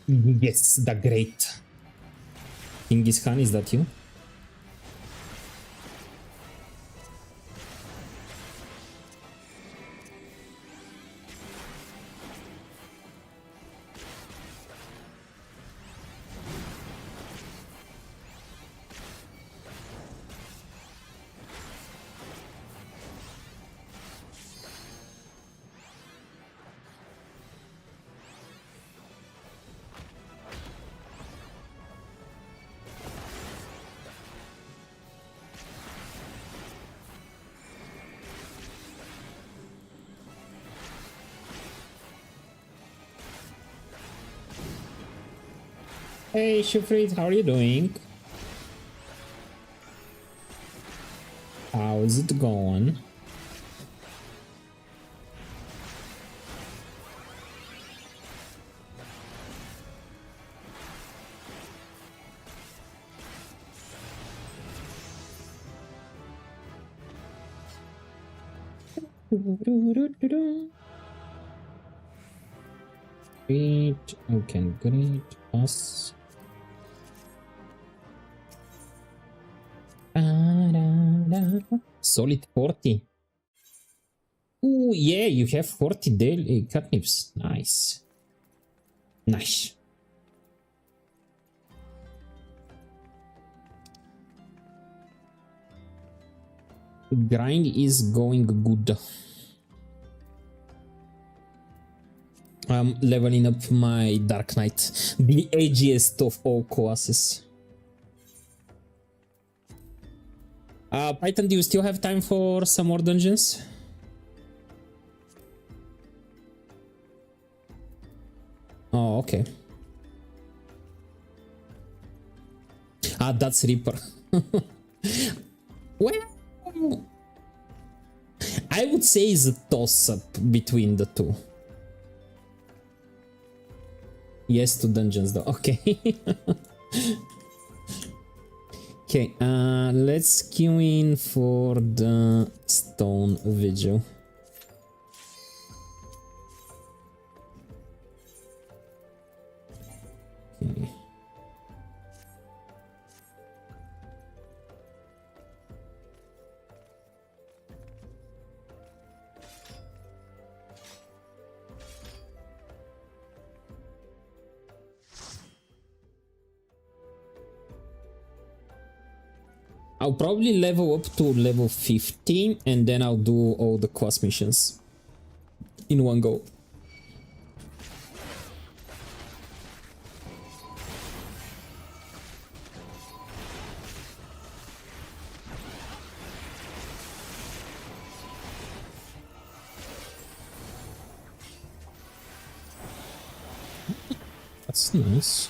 Yes, the great. Genghis Khan, is that you? Hey Shufrid, how are you doing? How's it going? Great, you can greet us. Solid 40. Ooh, yeah, you have 40 daily catnips. Nice. Nice. Grind is going good. I'm leveling up my Dark Knight, the edgiest of all classes. Python, do you still have time for some more dungeons? Oh, okay. Ah, that's Reaper. Well, I would say it's a toss-up between the two. Yes to dungeons though, okay. Okay, let's queue in for the stone vigil. Okay. I'll probably level up to level 15 and then I'll do all the quest missions in one go. That's nice.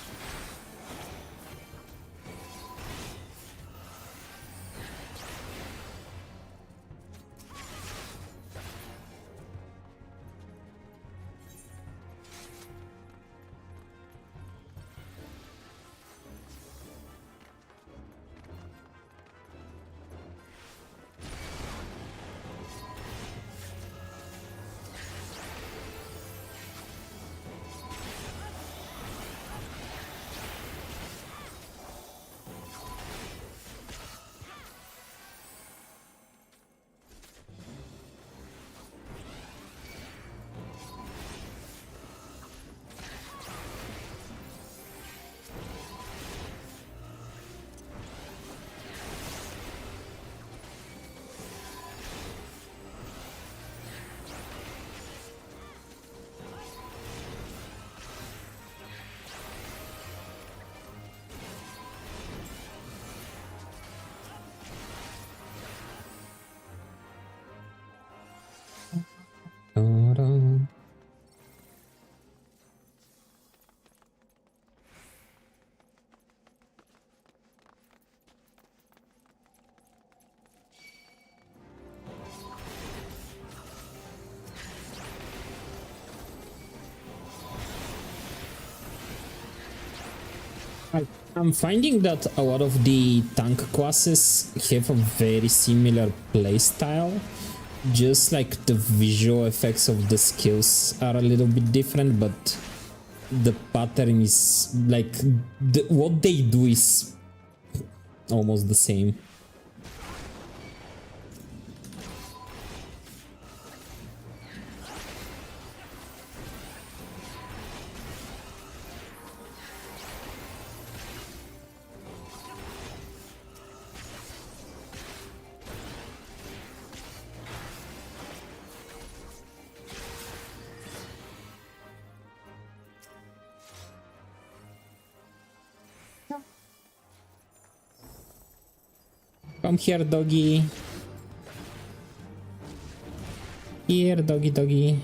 I'm finding that a lot of the tank classes have a very similar playstyle, just like the visual effects of the skills are a little bit different, but the pattern is like what they do is almost the same. Come here, doggy. Here, doggy, doggy.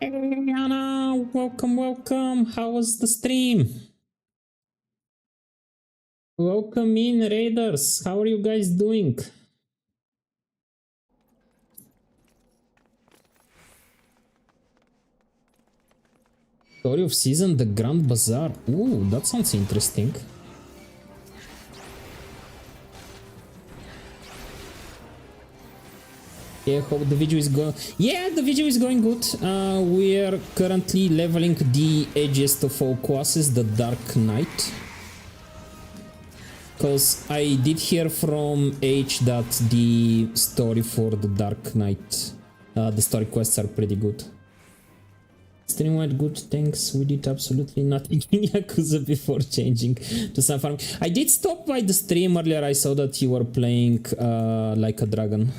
Hey Anna, welcome, welcome. How was the stream? Welcome in, Raiders. How are you guys doing? Story of Season, the Grand Bazaar. Ooh, that sounds interesting. Yeah, hope the video is going. Yeah, the video is going good. We are currently leveling the edgiest of all classes, the Dark Knight. Because I did hear from H that the story for the Dark Knight, the story quests are pretty good. Stream went good, thanks. We did absolutely nothing in Yakuza before changing to Sun Farm. I did stop by the stream earlier. I saw that you were playing Like a Dragon.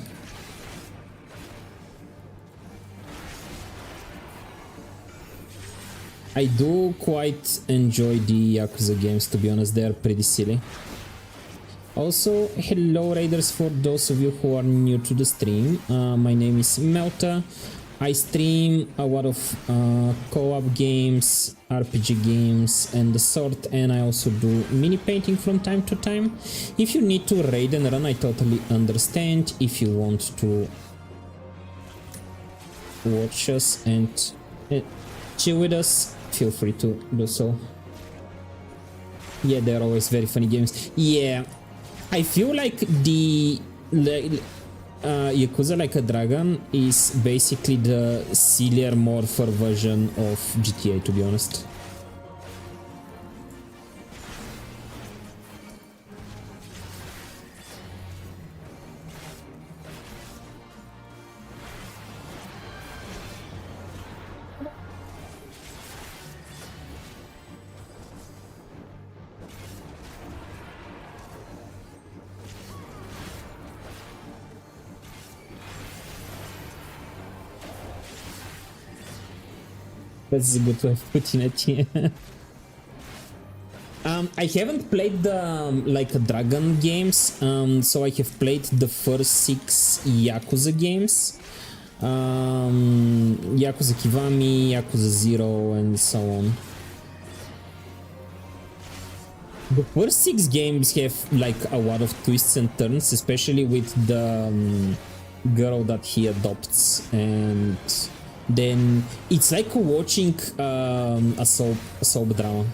I do quite enjoy the Yakuza games, to be honest. They are pretty silly. Also, hello raiders, for those of you who are new to the stream. My name is Melta. I stream a lot of co-op games, RPG games and the sort, and I also do mini painting from time to time. If you need to raid and run, I totally understand. If you want to watch us and chill with us, feel free to do so. Yeah, they're always very funny games. Yeah, I feel like the Yakuza Like a Dragon is basically the sillier, morpher version of GTA, to be honest. That's a good way of putting it, yeah. I haven't played the Like a Dragon games, so I have played the first 6 Yakuza games. Yakuza Kiwami, Yakuza 0, and so on. The first 6 games have like a lot of twists and turns, especially with the girl that he adopts, and then it's like watching a soap drama.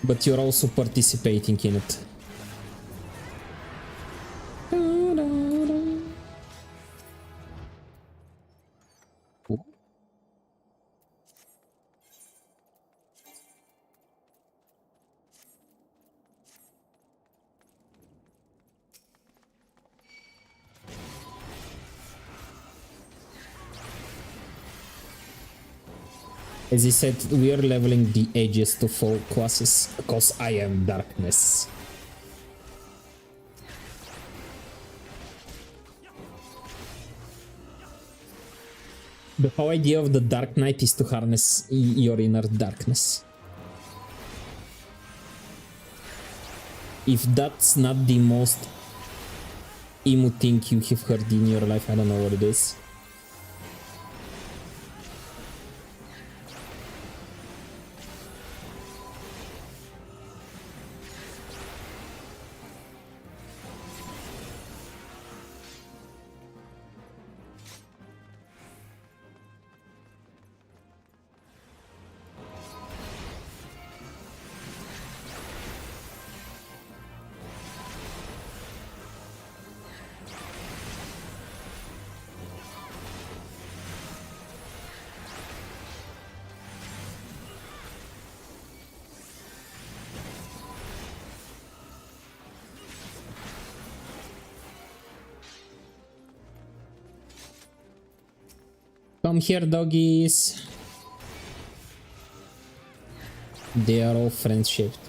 But you're also participating in it. As he said, we are leveling the edges to 4 classes, because I am darkness. The whole idea of the Dark Knight is to harness your inner darkness. If that's not the most emo thing you have heard in your life, I don't know what it is. Come here, doggies. They are all friend-shaped.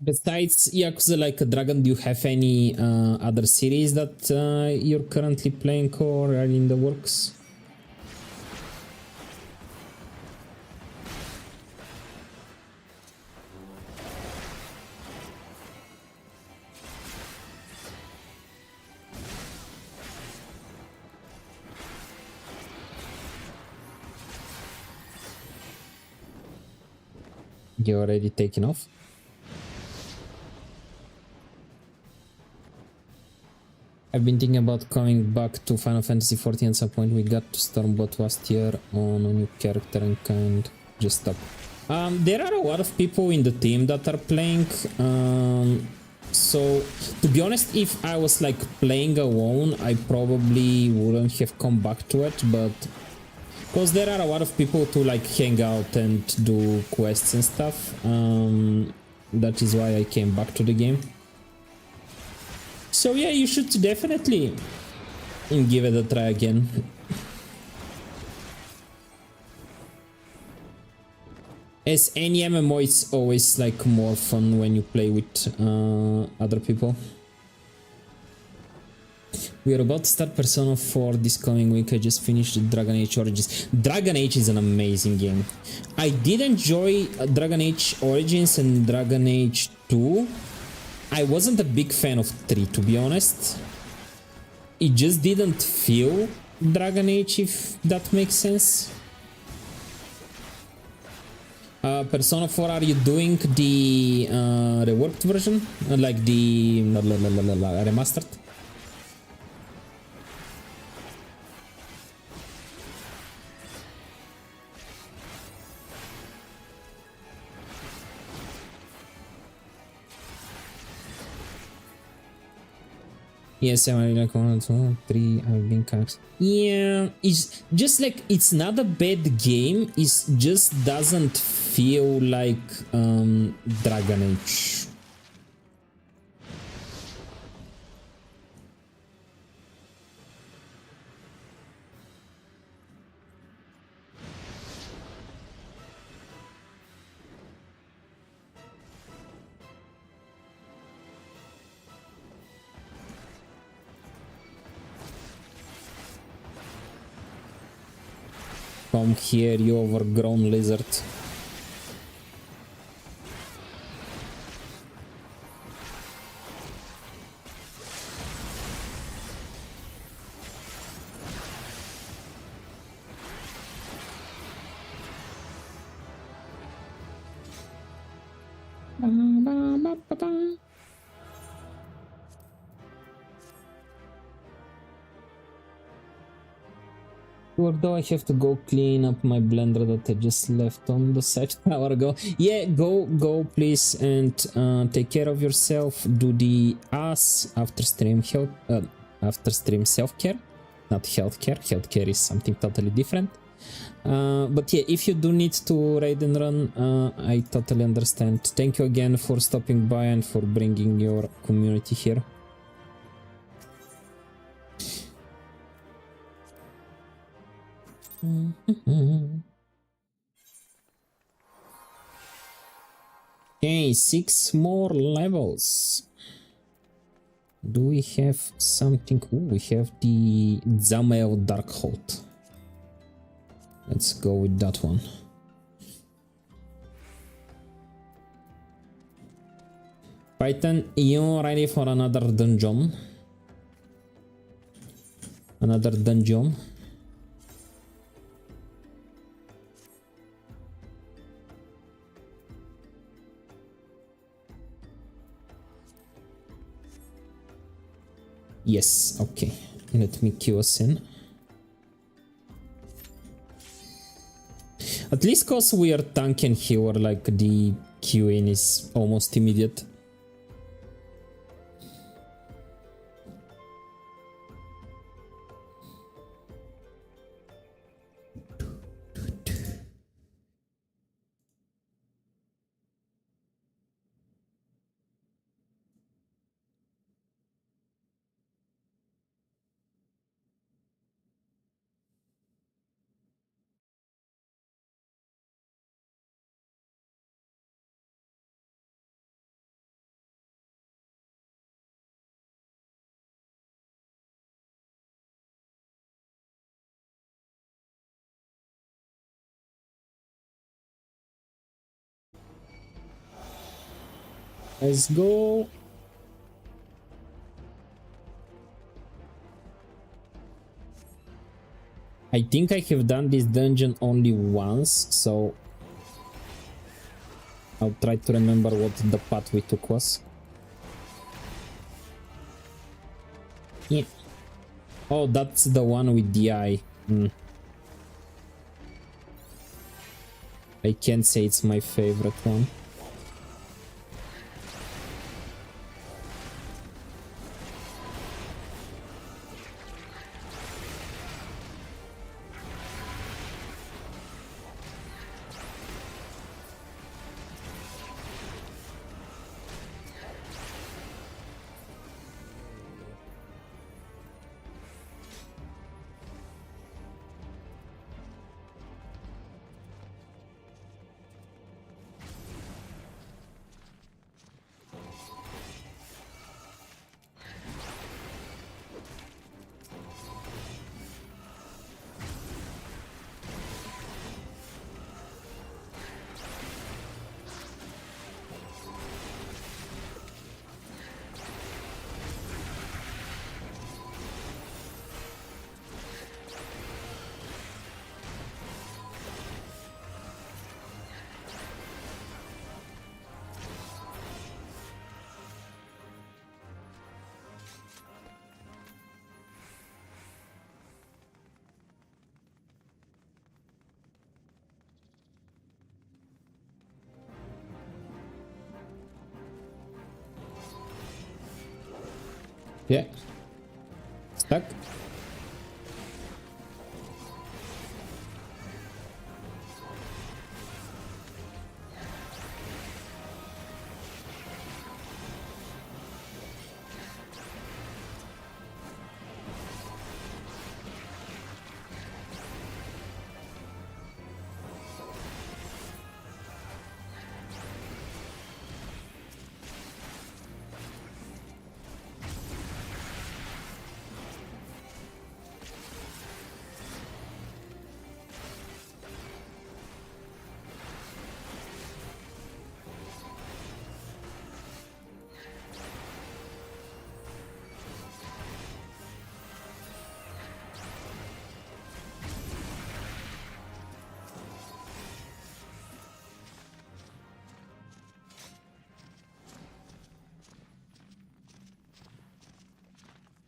Besides Yakuza Like a Dragon, do you have any other series that you're currently playing or are in the works? You already taken off? I've been thinking about coming back to Final Fantasy XIV at some point. We got to Stormbot last year on a new character and kind just stop. There are a lot of people in the team that are playing. So, to be honest, if I was like playing alone, I probably wouldn't have come back to it, but because there are a lot of people to like hang out and do quests and stuff, that is why I came back to the game. So yeah, you should definitely give it a try again. As any MMO, it's always like more fun when you play with other people. We are about to start Persona 4 this coming week. I just finished Dragon Age Origins. Dragon Age is an amazing game. I did enjoy Dragon Age Origins and Dragon Age 2. I wasn't a big fan of 3, to be honest. It just didn't feel Dragon Age, if that makes sense. Persona 4, are you doing the reworked version? Like the remastered? Yes, I'm like 1, 2, 3, I've been cast. Yeah, it's just like, it's not a bad game, it just doesn't feel like Dragon Age. Come here, you overgrown lizard. Though I have to go clean up my blender that I just left on the side an hour ago. Yeah, go please, and take care of yourself. Do the after stream self-care, not healthcare. Healthcare is something totally different. But yeah, if you do need to raid and run, I totally understand. Thank you again for stopping by and for bringing your community here. Okay, 6 more levels. Do we have something? Oh, we have the Zamael Darkhold. Let's go with that one. Python, you ready for another dungeon? Another dungeon? Yes, okay. Let me queue us in. At least cause we are tanking here, like the queuing is almost immediate. Let's go. I think I have done this dungeon only once, so I'll try to remember what the path we took was. Yeah. Oh, that's the one with the eye. I can't say it's my favorite one. Yeah. Stuck.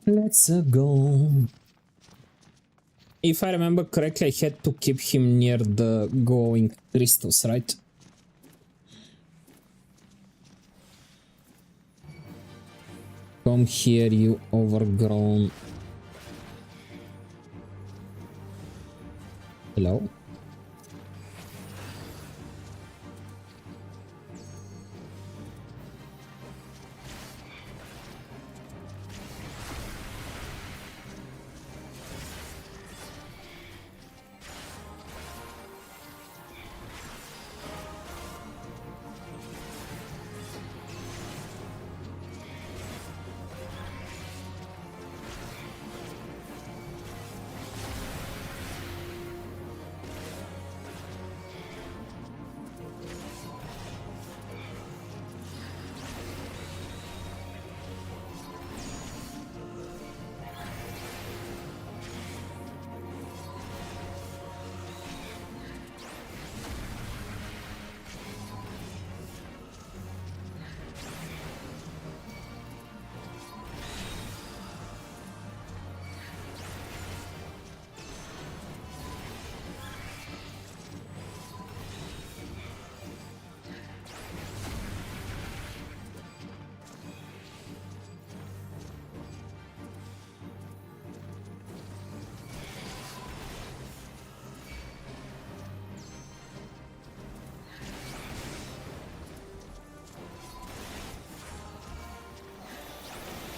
Let's go. If I remember correctly, I had to keep him near the glowing crystals, right? Come here, you overgrown. Hello?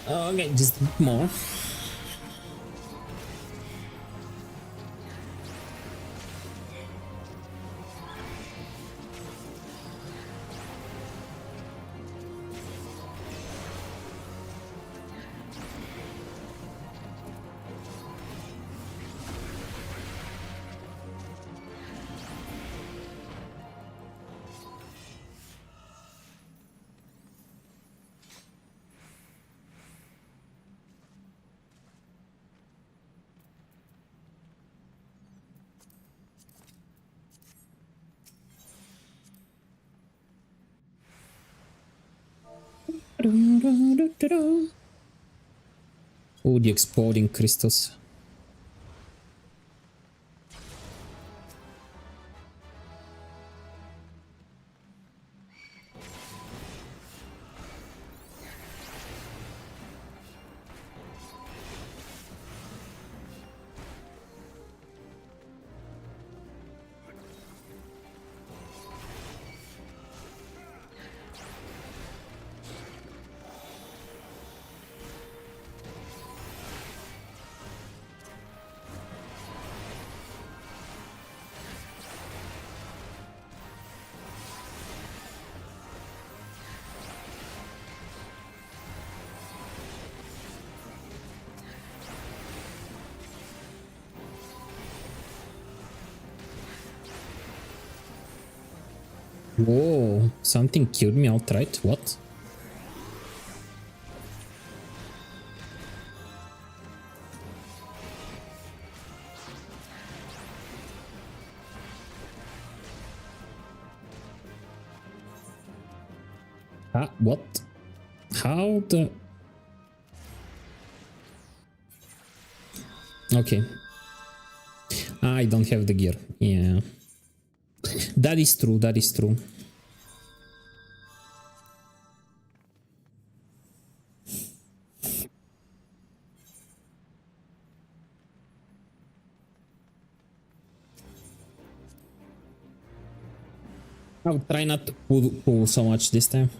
Okay, just a bit more. Oh, the exploding crystals. Whoa, something killed me outright. What? What? How the... Okay. I don't have the gear. Yeah. That is true, that is true. I'll try not to pull so much this time.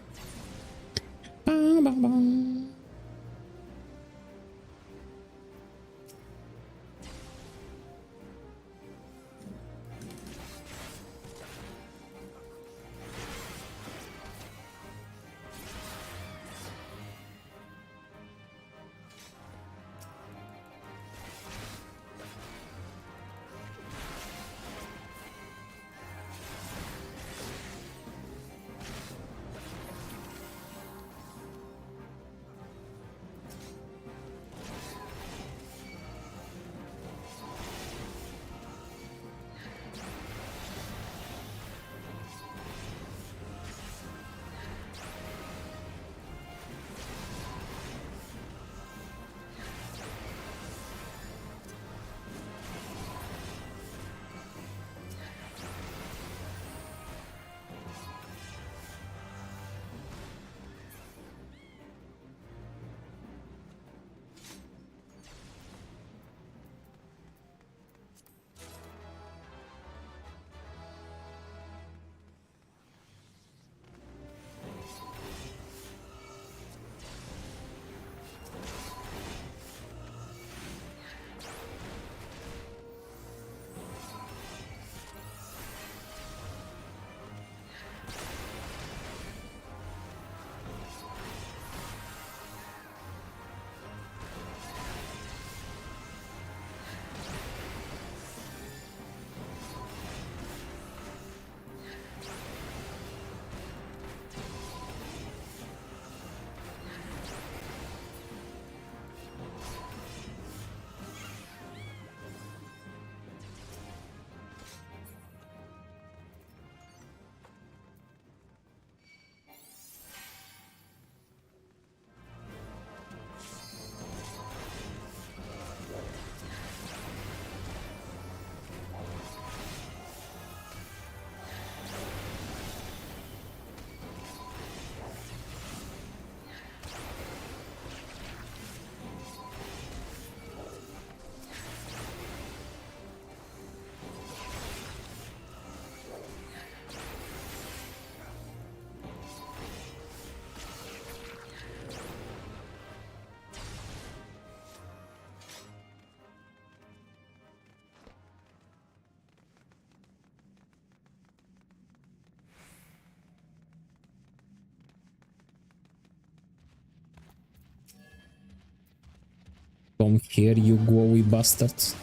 Come here, you glowy bastards.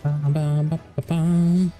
Ba-ba-ba-ba-bam.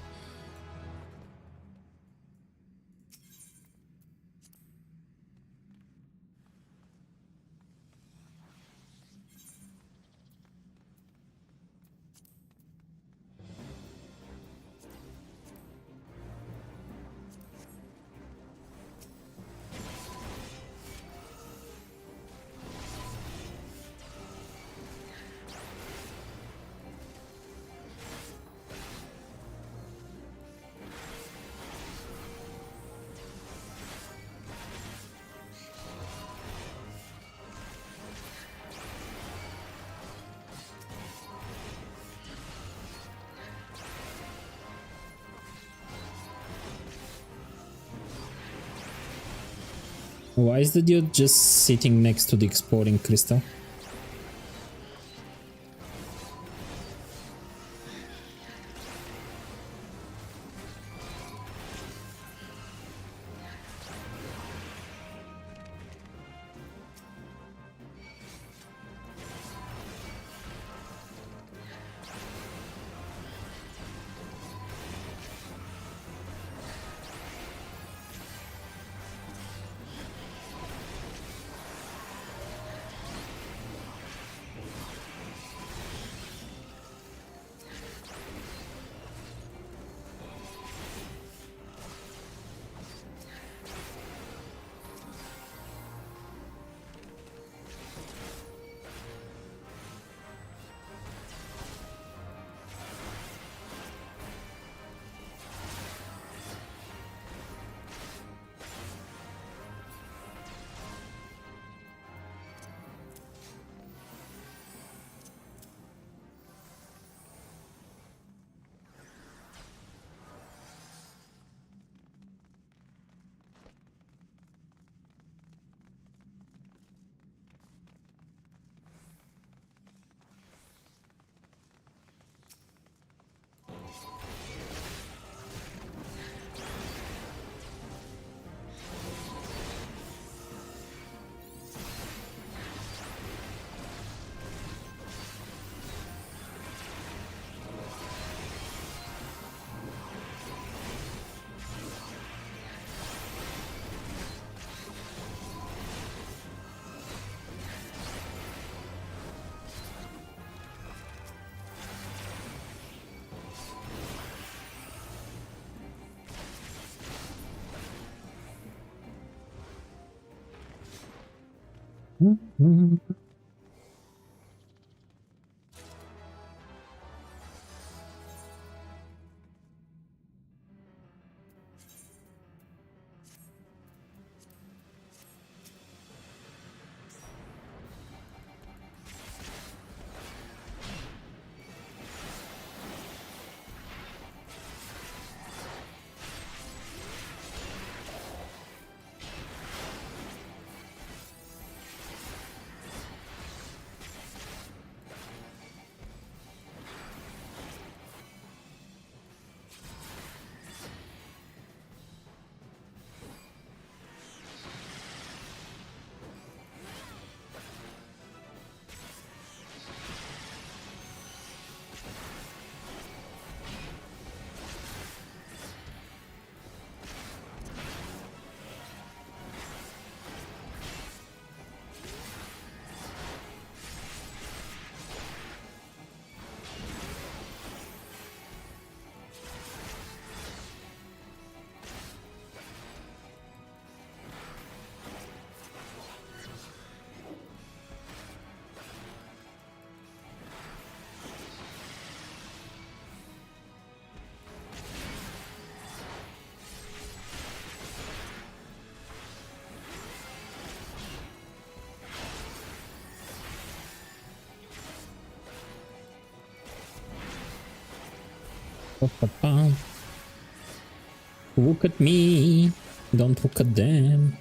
Why is the dude just sitting next to the exploding crystal? Look at me, don't look at them.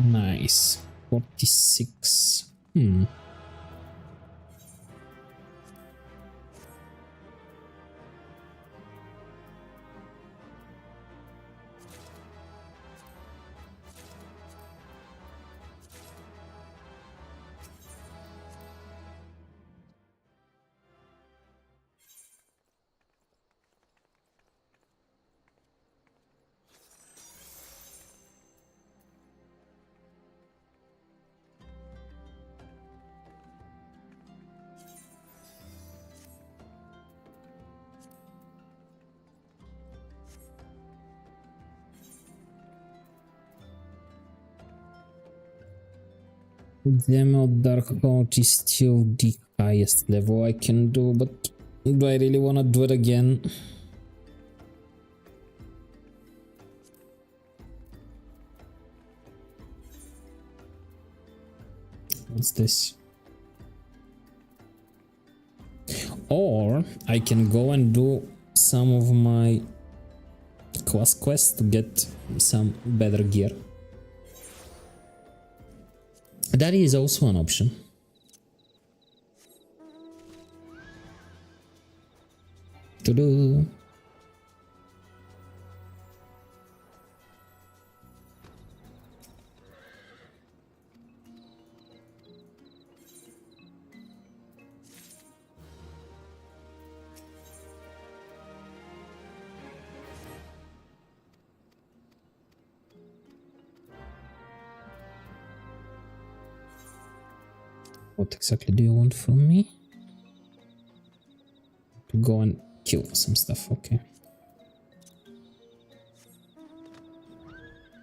Nice. 46. Demo Dark Heart is still the highest level I can do, but do I really want to do it again? What's this? Or I can go and do some of my quests to get some better gear. That is also an option. To-do. What exactly do you want from me? To go and kill some stuff, okay.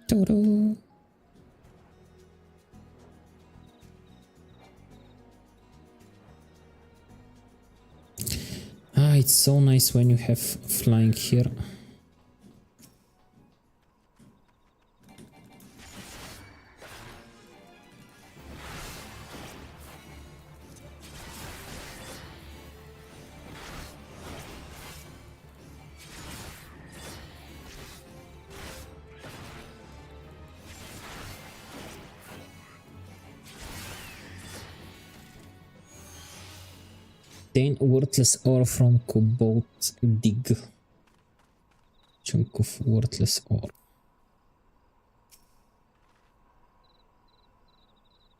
Toto. Ah, it's so nice when you have flying here. Obtain worthless ore from cobalt dig. Chunk of worthless ore.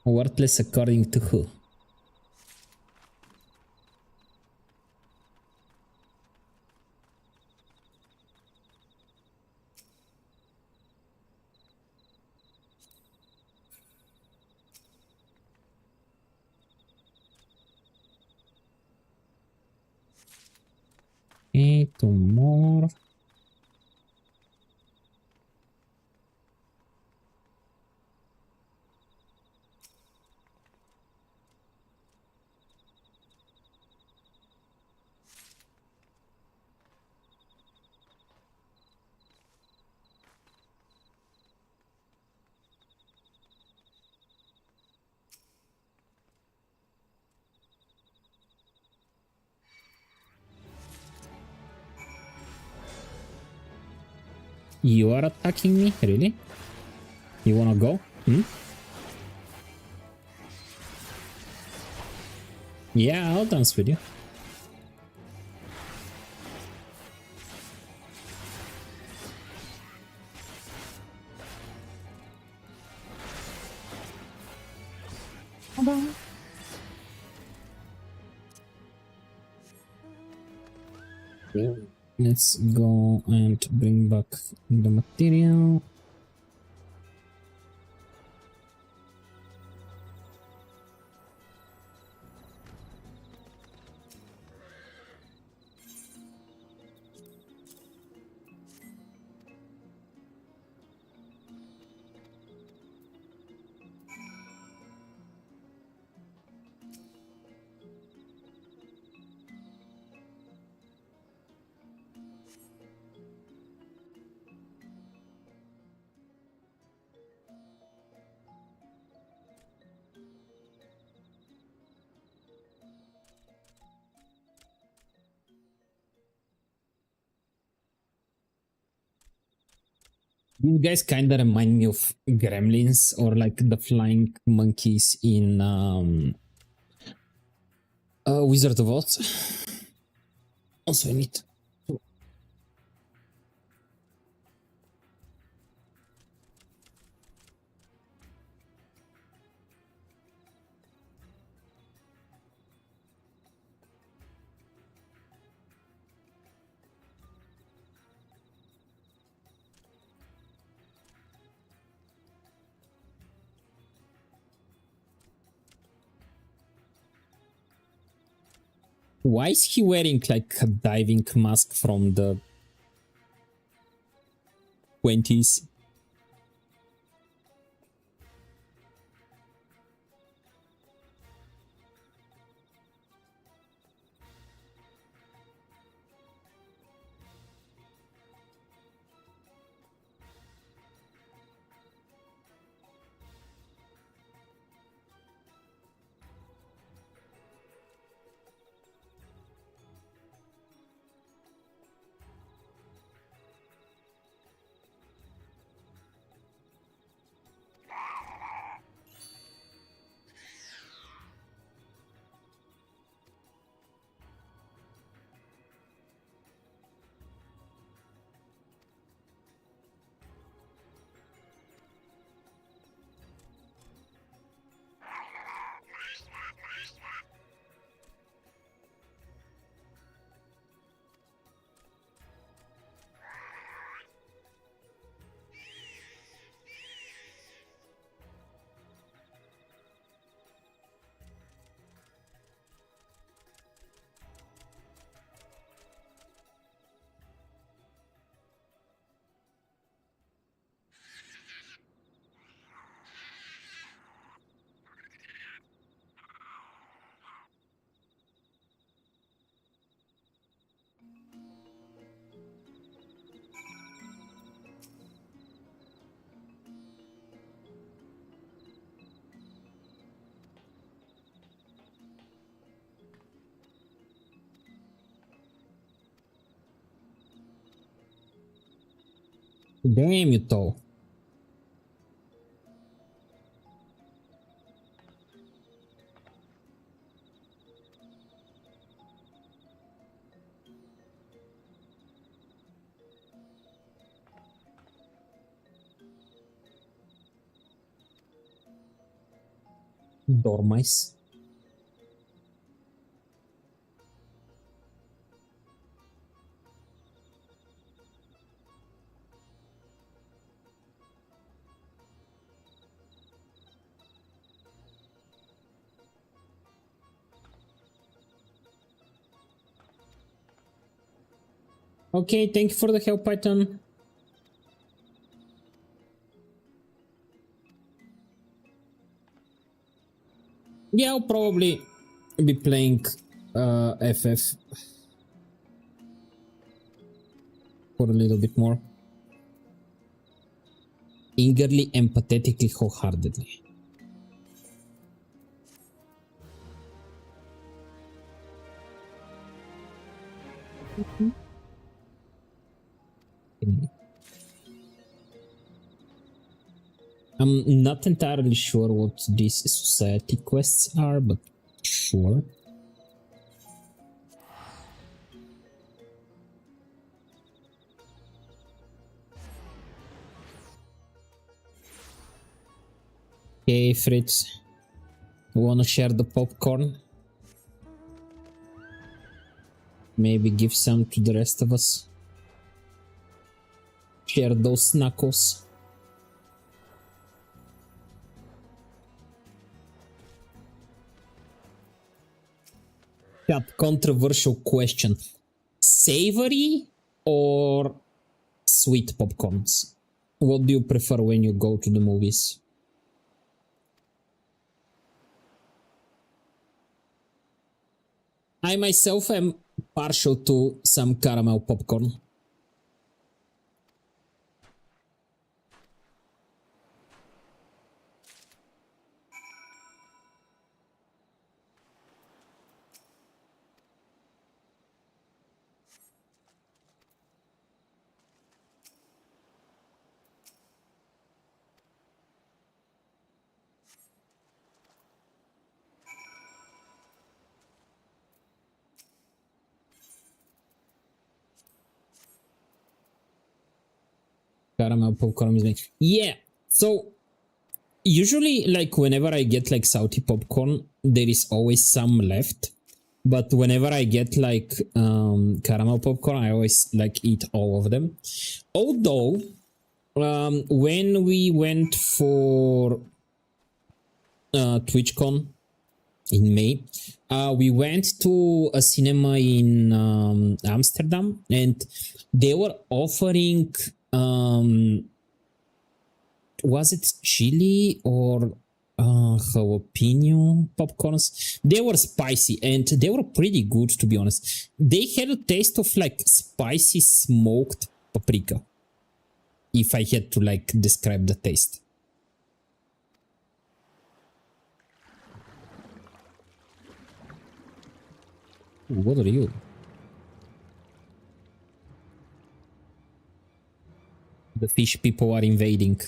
Worthless according to who? Okay, 2 more. You are attacking me? Really? You wanna go? Hmm? Yeah, I'll dance with you. Let's go and bring back the material. You guys kind of remind me of gremlins or like the flying monkeys in Wizard of Oz. Also, I need to... Why is he wearing like a diving mask from the 20s? Damn you, though. Dormice. Okay, thank you for the help, Python. Yeah, I'll probably be playing FF for a little bit more. Eagerly, empathetically, wholeheartedly. I'm not entirely sure what these society quests are, but sure. Okay, Fritz. You wanna share the popcorn? Maybe give some to the rest of us. Share those knuckles. That controversial question. Savory or sweet popcorns? What do you prefer when you go to the movies? I myself am partial to some caramel popcorn. Caramel popcorn is made. Yeah, so usually like whenever I get like salty popcorn, there is always some left. But whenever I get like caramel popcorn, I always like eat all of them. Although when we went for TwitchCon in May, we went to a cinema in Amsterdam, and they were offering was it chili or jalapeno popcorns? They were spicy and they were pretty good, to be honest. They had a taste of like spicy smoked paprika, if I had to like describe the taste. What are you? The fish people are invading.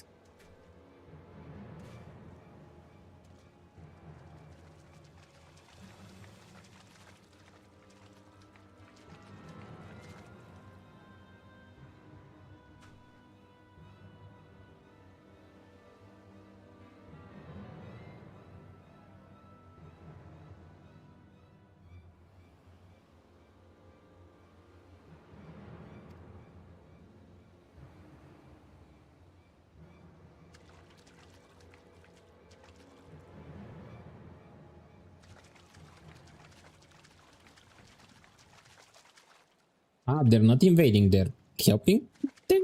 Ah, they're not invading, they're helping them?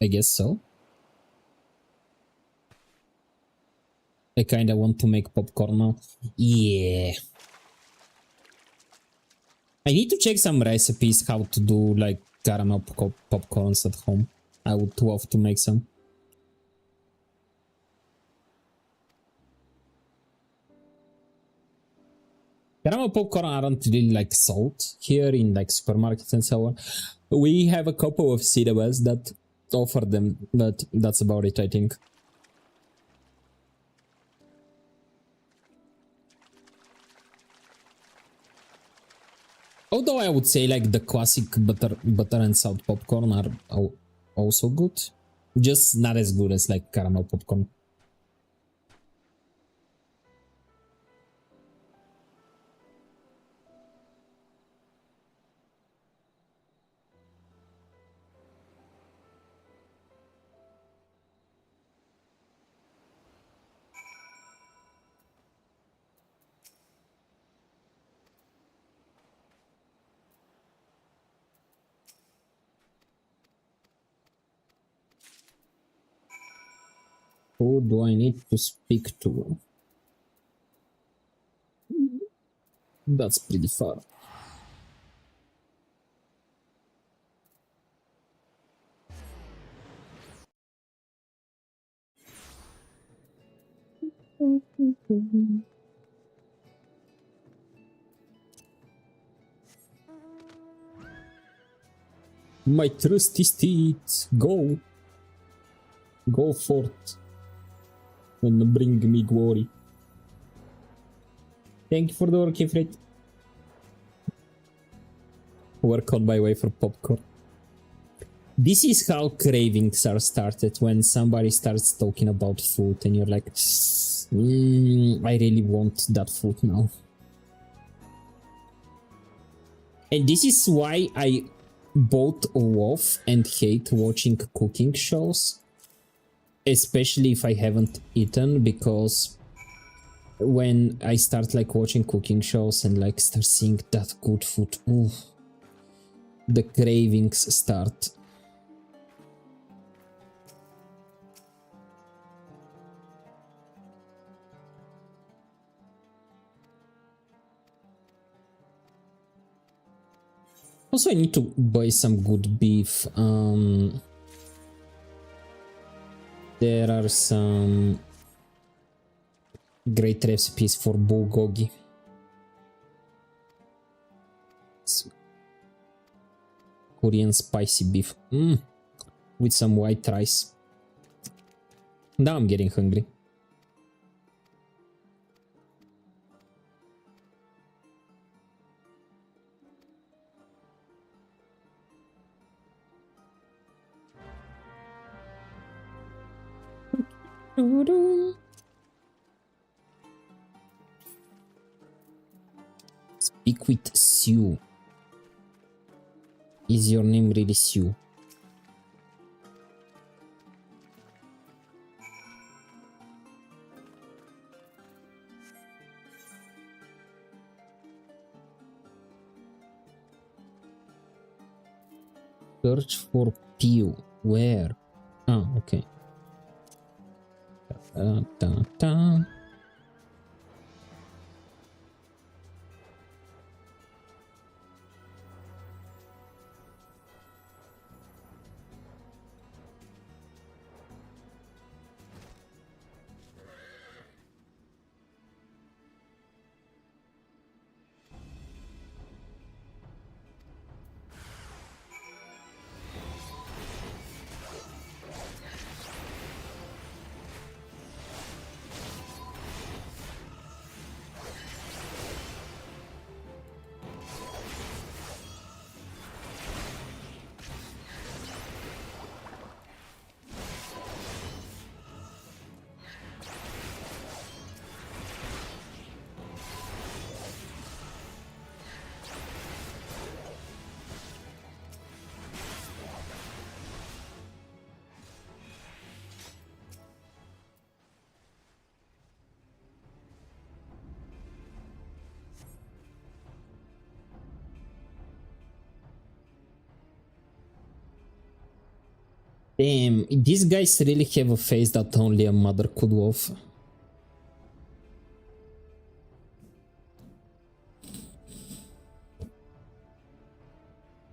I guess so. I kinda want to make popcorn now. Yeah. I need to check some recipes how to do like caramel popcorns at home. I would love to make some. Caramel popcorn aren't really like sold here in like supermarkets and so on. We have a couple of cinemas that offer them, but that's about it, I think. Although I would say like the classic butter and salt popcorn are also good, just not as good as like caramel popcorn. Who do I need to speak to? That's pretty far. My trusty steed, go! Go forth and bring me glory. Thank you for the work, Ifrit. Work on my way for popcorn. This is how cravings are started, when somebody starts talking about food and you're like, I really want that food now. And this is why I both love and hate watching cooking shows, especially if I haven't eaten, because when I start like watching cooking shows and like start seeing that good food, ooh, the cravings start. Also, I need to buy some good beef. There are some great recipes for bulgogi. Korean spicy beef. With some white rice. Now I'm getting hungry. Speak with Sue. Is your name really Sue? Search for Pew. Where? Ah, okay. Da, da, da. Damn, these guys really have a face that only a mother could love.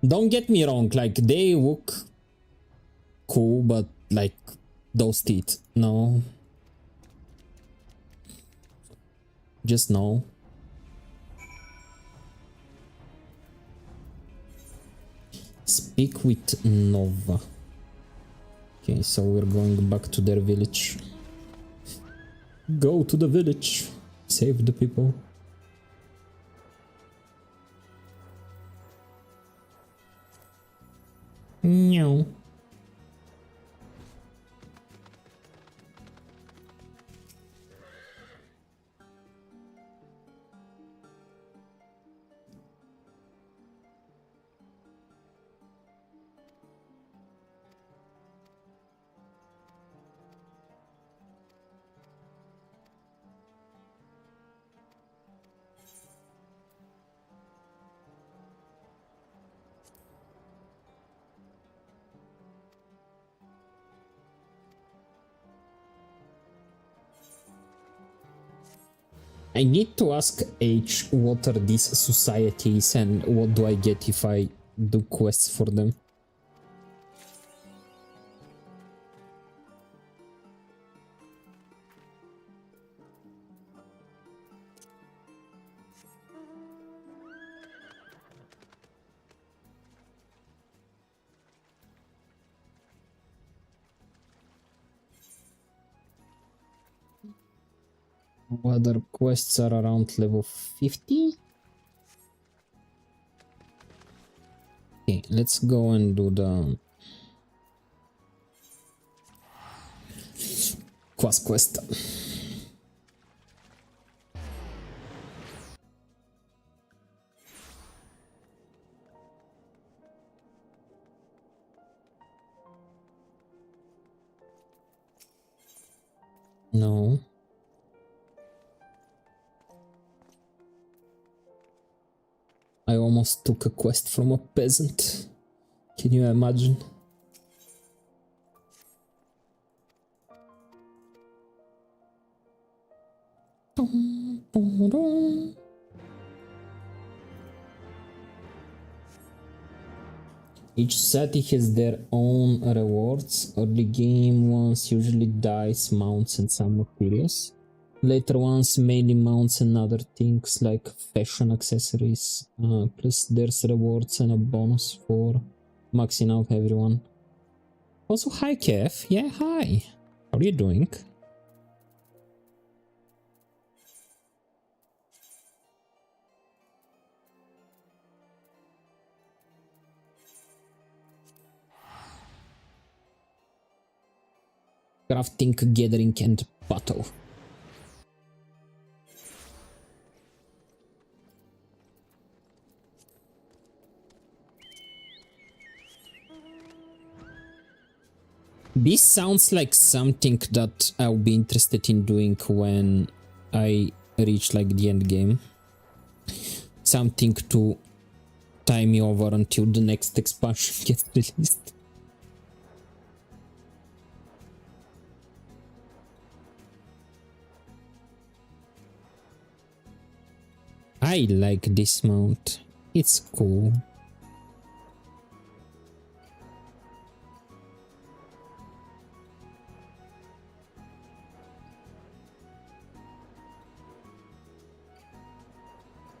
Don't get me wrong, like, they look cool, but, like, those teeth, no. Just no. Speak with Nova. Okay, so we're going back to their village. Go to the village. Save the people. No. I need to ask H what are these societies and what do I get if I do quests for them. Other quests are around level 50. Okay, let's go and do the quest. No. I almost took a quest from a peasant. Can you imagine? Each society has their own rewards. Early game ones usually dice, mounts and some materials. Later ones mainly mounts and other things like fashion accessories. Plus there's rewards and a bonus for maxing out everyone. Also, hi Kev. Yeah, hi. How are you doing? Crafting, gathering and battle. This sounds like something that I'll be interested in doing when I reach like the end game. Something to tie me over until the next expansion gets released. I like this mount. It's cool.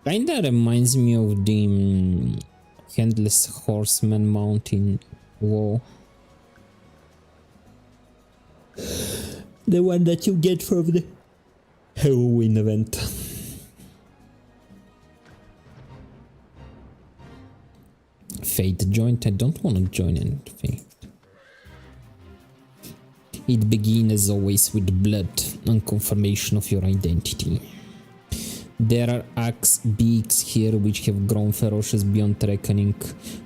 Kinda reminds me of the Handless Horseman mount in WoW. The one that you get from the Halloween event. Fate joint? I don't want to join anything. It begins as always with blood and confirmation of your identity. There are axe beaks here which have grown ferocious beyond reckoning.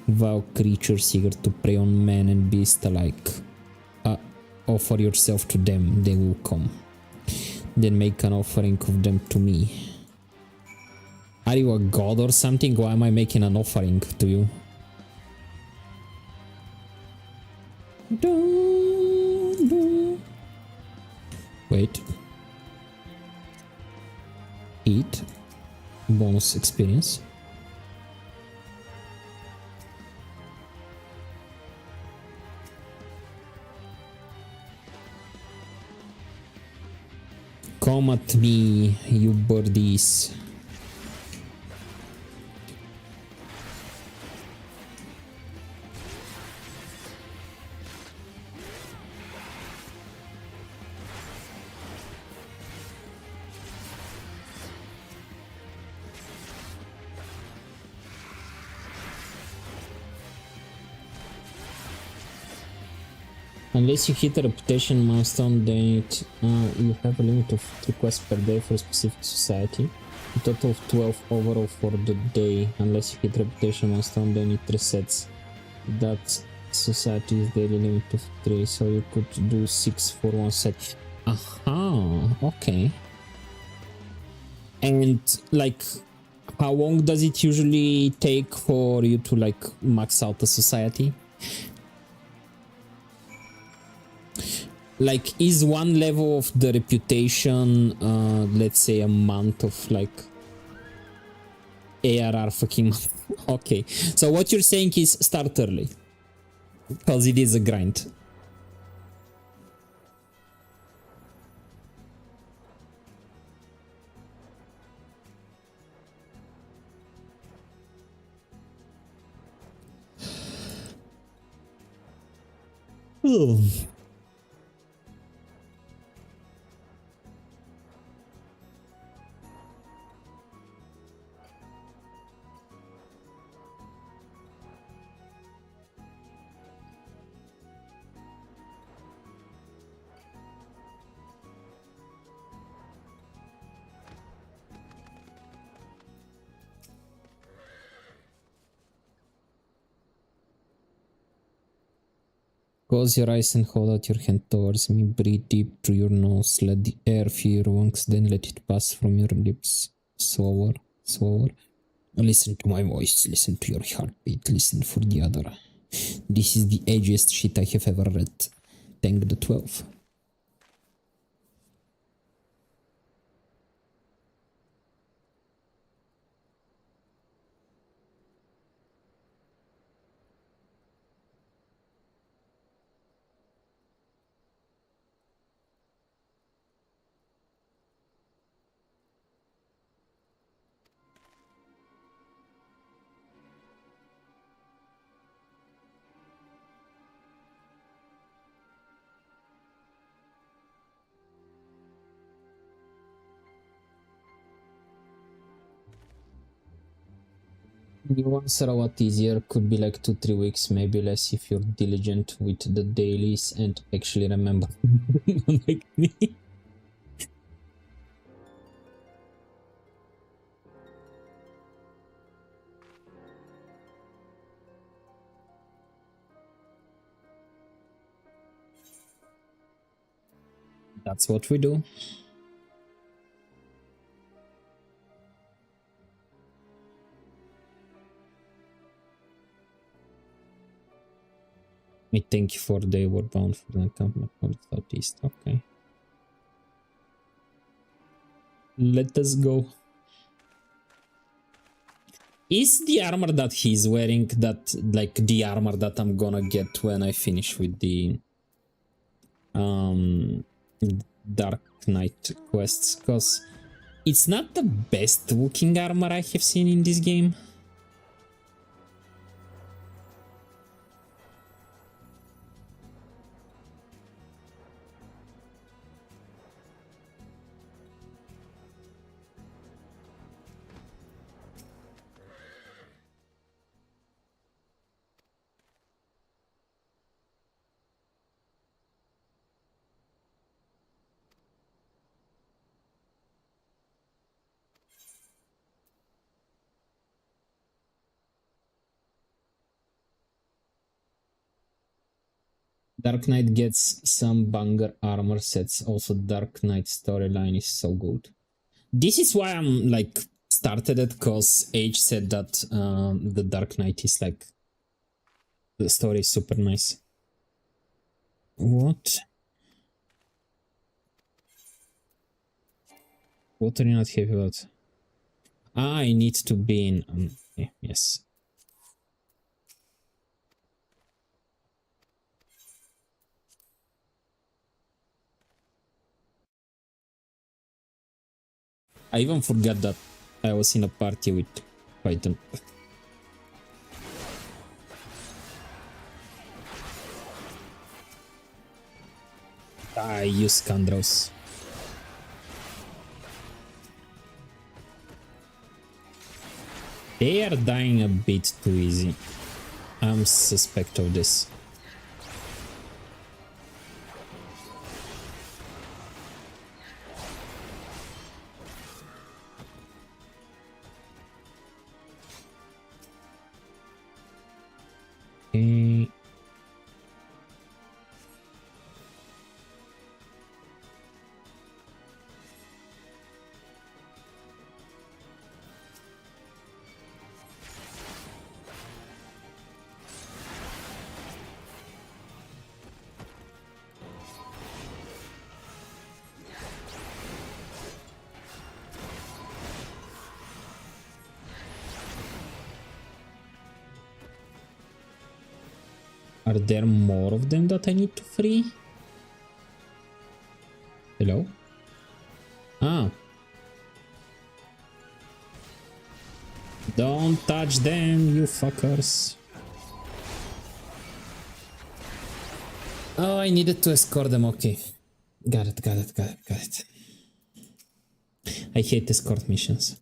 Vile creatures eager to prey on men and beasts alike. Offer yourself to them, they will come. Then make an offering of them to me. Are you a god or something? Why am I making an offering to you? Wait. Eat. Bonus experience. Come at me, you birdies. Unless you hit a reputation milestone, then you have a limit of 3 quests per day for a specific society. A total of 12 overall for the day. Unless you hit reputation milestone, then it resets. That society's daily limit of 3, so you could do 6 for one set. Aha, okay. And like, how long does it usually take for you to like max out a society? Like, is one level of the reputation, let's say a month of like ARR fucking month? Okay, so what you're saying is start early, because it is a grind. Oh. Close your eyes and hold out your hand towards me. Breathe deep through your nose. Let the air fill your lungs, then let it pass from your lips. Slower, slower. Listen to my voice. Listen to your heartbeat. Listen for the other. This is the edgiest shit I have ever read. Thank the 12. New ones are a lot easier, could be like 2-3 weeks, maybe less if you're diligent with the dailies and actually remember like me. That's what we do. I thank you for the were bound for the encampment from the southeast. Okay. Let us go. Is the armor that he's wearing that like the armor that I'm gonna get when I finish with the Dark Knight quests? Because it's not the best looking armor I have seen in this game. Dark Knight gets some banger armor sets. Also, Dark Knight storyline is so good. This is why I'm like started it, because Age said that the Dark Knight is like the story is super nice. What? What are you not happy about? I need to be in. Yeah, yes. I even forgot that I was in a party with Python. I use Candros. They are dying a bit too easy. I'm suspect of this. Okay. Are there more of them that I need to free? Hello? Ah. Don't touch them, you fuckers. Oh, I needed to escort them. Okay. Got it. I hate escort missions.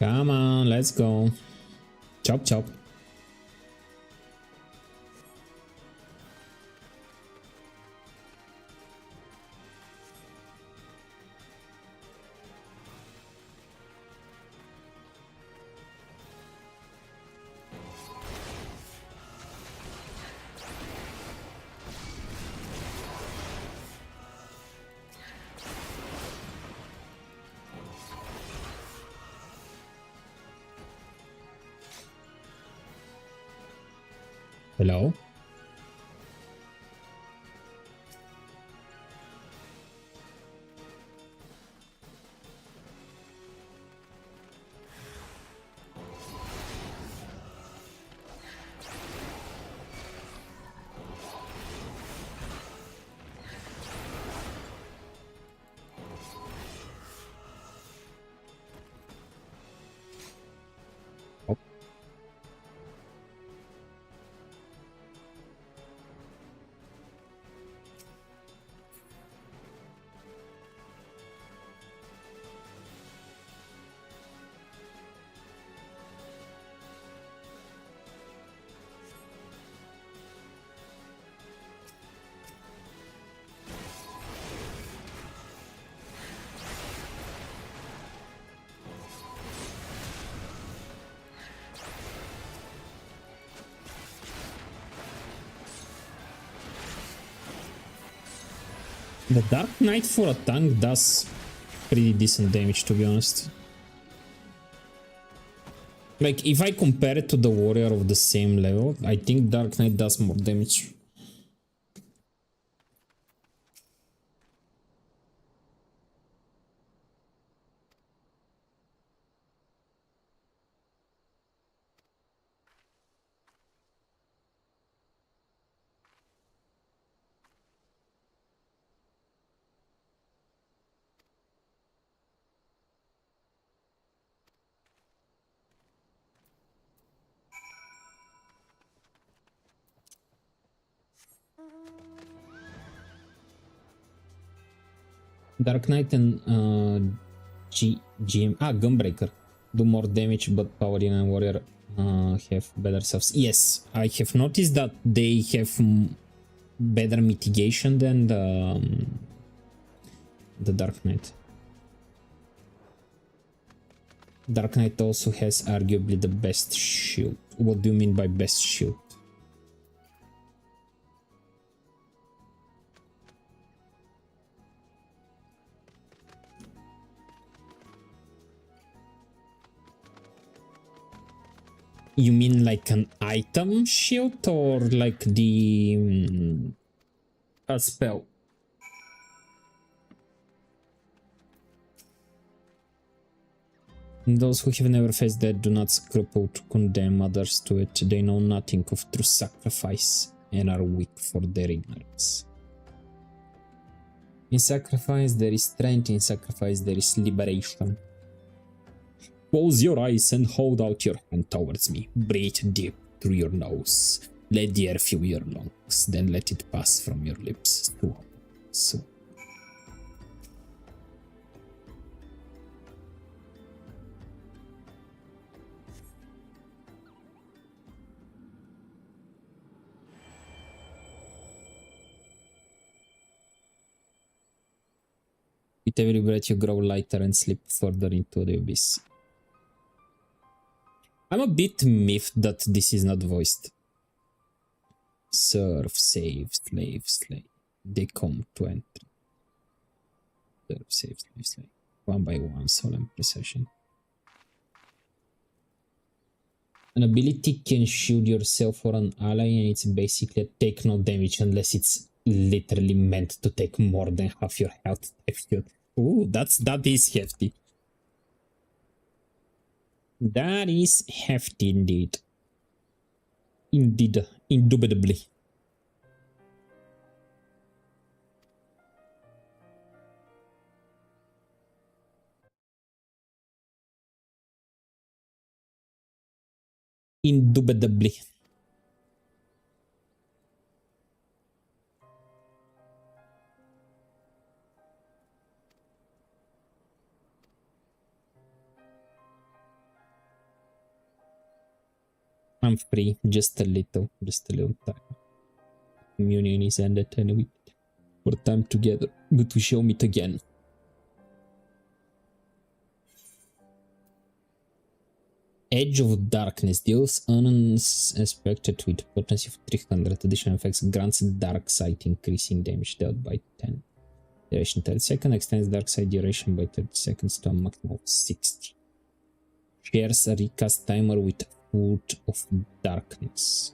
Come on, let's go. Chop chop. Hello? The Dark Knight for a tank does pretty decent damage, to be honest. Like, if I compare it to the warrior of the same level, I think Dark Knight does more damage. Dark Knight and GM Gunbreaker do more damage, but Paladin and Warrior have better stuffs. Yes, I have noticed that they have better mitigation than the Dark Knight. Dark Knight also has arguably the best shield. What do you mean by best shield? You mean like an item shield or like the a spell? Those who have never faced that do not scruple to condemn others to it. They know nothing of true sacrifice and are weak for their ignorance. In sacrifice there is strength, in sacrifice there is liberation. Close your eyes and hold out your hand towards me. Breathe deep through your nose. Let the air fill your lungs, then let it pass from your lips. So. With every breath you grow lighter and slip further into the abyss. I'm a bit miffed that this is not voiced. Serve, save, slave, slave. They come to entry. Serve, save, slave, slave. One by one, solemn procession. An ability can shield yourself or an ally, and it's basically a take no damage unless it's literally meant to take more than half your health type shield. Ooh, that is hefty. That is hefty indeed. Indeed, indubitably. Indubitably. I'm free, just a little time. Communion is ended and we for time together, but we shall meet again. Edge of Darkness deals unexpected with potency of 300 additional effects, grants dark sight increasing damage dealt by 10. Duration 30 seconds, extends dark sight duration by 30 seconds to a maximum of 60. Shares a recast timer with Foot of Darkness.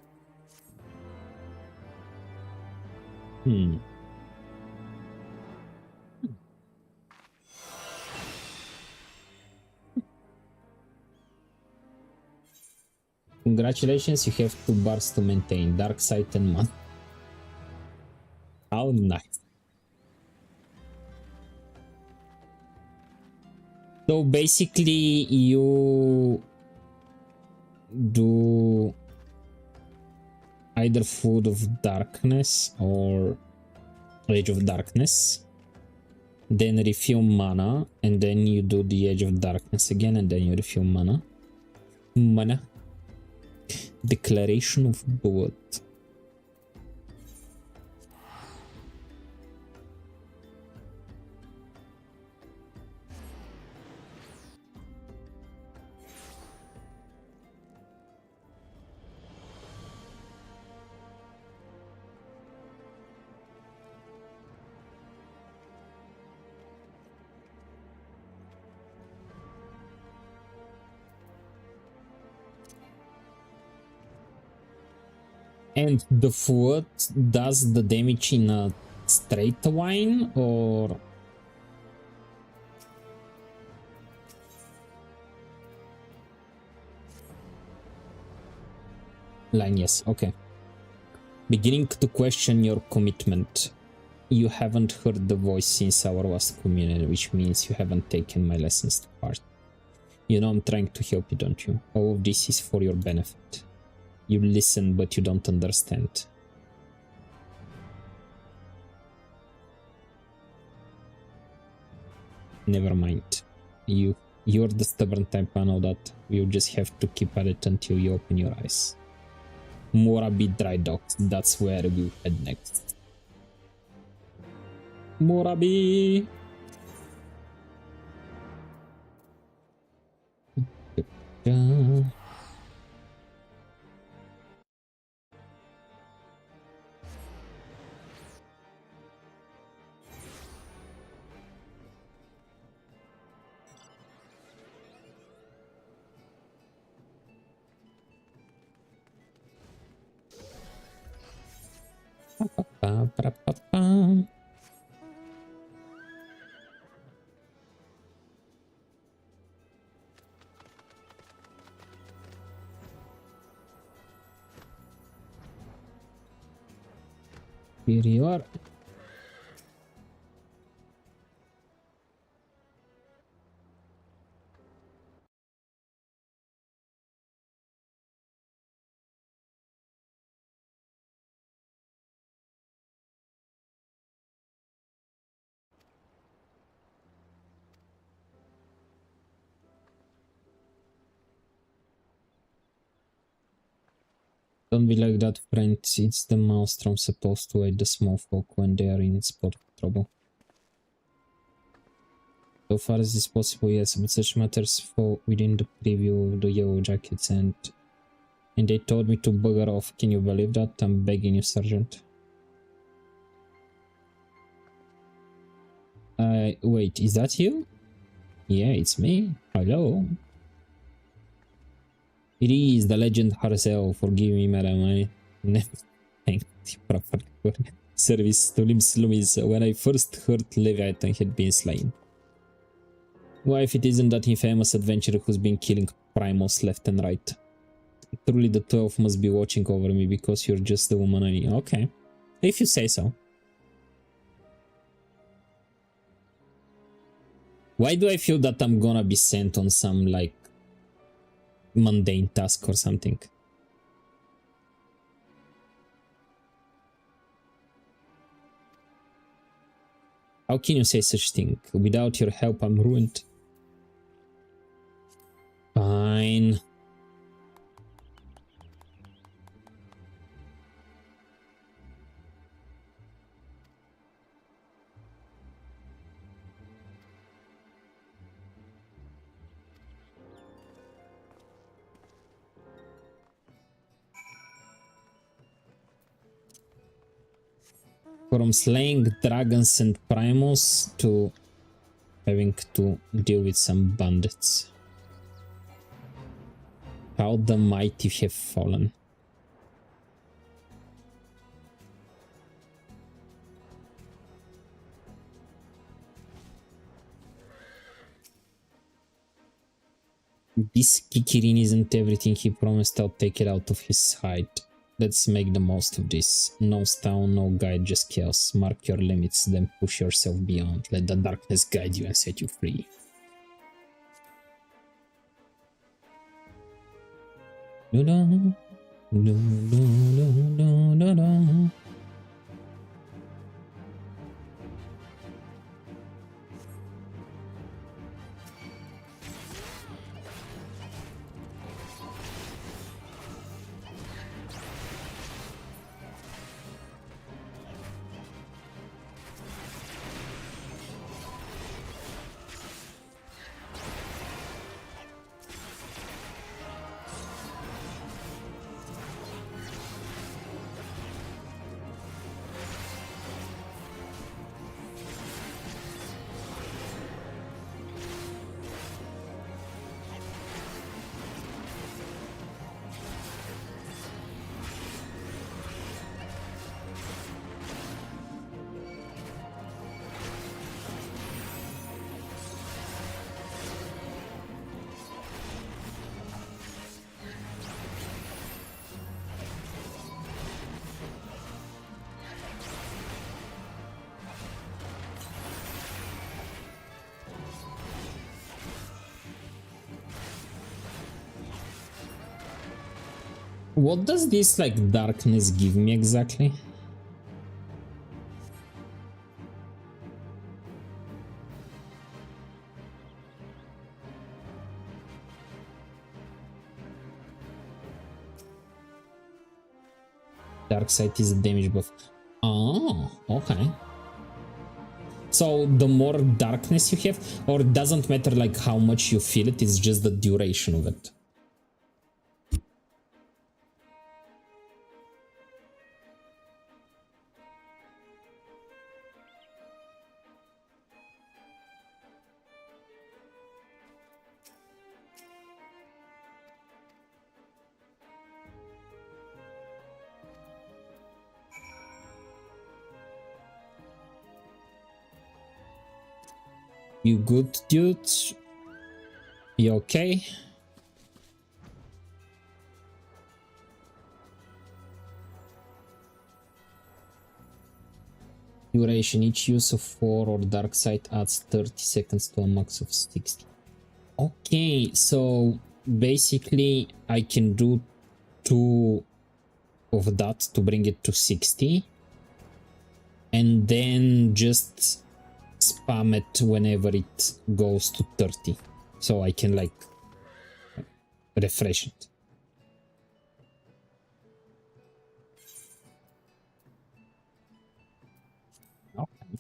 Congratulations, you have 2 bars to maintain, Dark Sight and Mana. How nice. So basically you do either Food of Darkness or Edge of Darkness, then refill mana, and then you do the Edge of Darkness again, and then you refill mana. Declaration of Blood. And the foot does the damage in a straight line, or line? Yes, okay. Beginning to question your commitment. You haven't heard the voice since our last communion, which means you haven't taken my lessons to heart. You know I'm trying to help you, don't you? All of this is for your benefit. You listen, but you don't understand. Never mind. You're the stubborn type, I know that. You just have to keep at it until you open your eyes. Morabi Dry Docks, that's where we'll head next. Morabi! Here you are. Don't be like that, friend. It's the maelstrom supposed to aid the small folk when they are in spot of trouble. So far as is possible, yes, but such matters fall within the preview of the yellow jackets and they told me to bugger off. Can you believe that? I'm begging you, Sergeant. Wait, is that you? Yeah, it's me. Hello. It is the legend herself. Forgive me, madam. I never thanked you properly for service to Loomis when I first heard Leviathan had been slain. Why, if it isn't that infamous adventurer who's been killing primals left and right? Truly the 12 must be watching over me because you're just the woman I need. Okay, if you say so. Why do I feel that I'm gonna be sent on some, like, mundane task or something? How can you say such thing? Without your help, I'm ruined. Fine. From slaying dragons and primals to having to deal with some bandits. How the mighty have fallen. This Kikirin isn't everything he promised. I'll take it out of his hide. Let's make the most of this. No stone, no guide, just chaos. Mark your limits, then push yourself beyond. Let the darkness guide you and set you free. No, no, no, no, no, no, no. What does this, like, darkness give me exactly? Dark side is a damage buff. Oh, okay. So the more darkness you have, or it doesn't matter like how much you feel it, it's just the duration of it. You good, dude? You okay? Duration. Each use of 4 or dark side adds 30 seconds to a max of 60. Okay, so basically I can do 2 of that to bring it to 60. And then just spam it whenever it goes to 30, so I can like refresh it. Okay.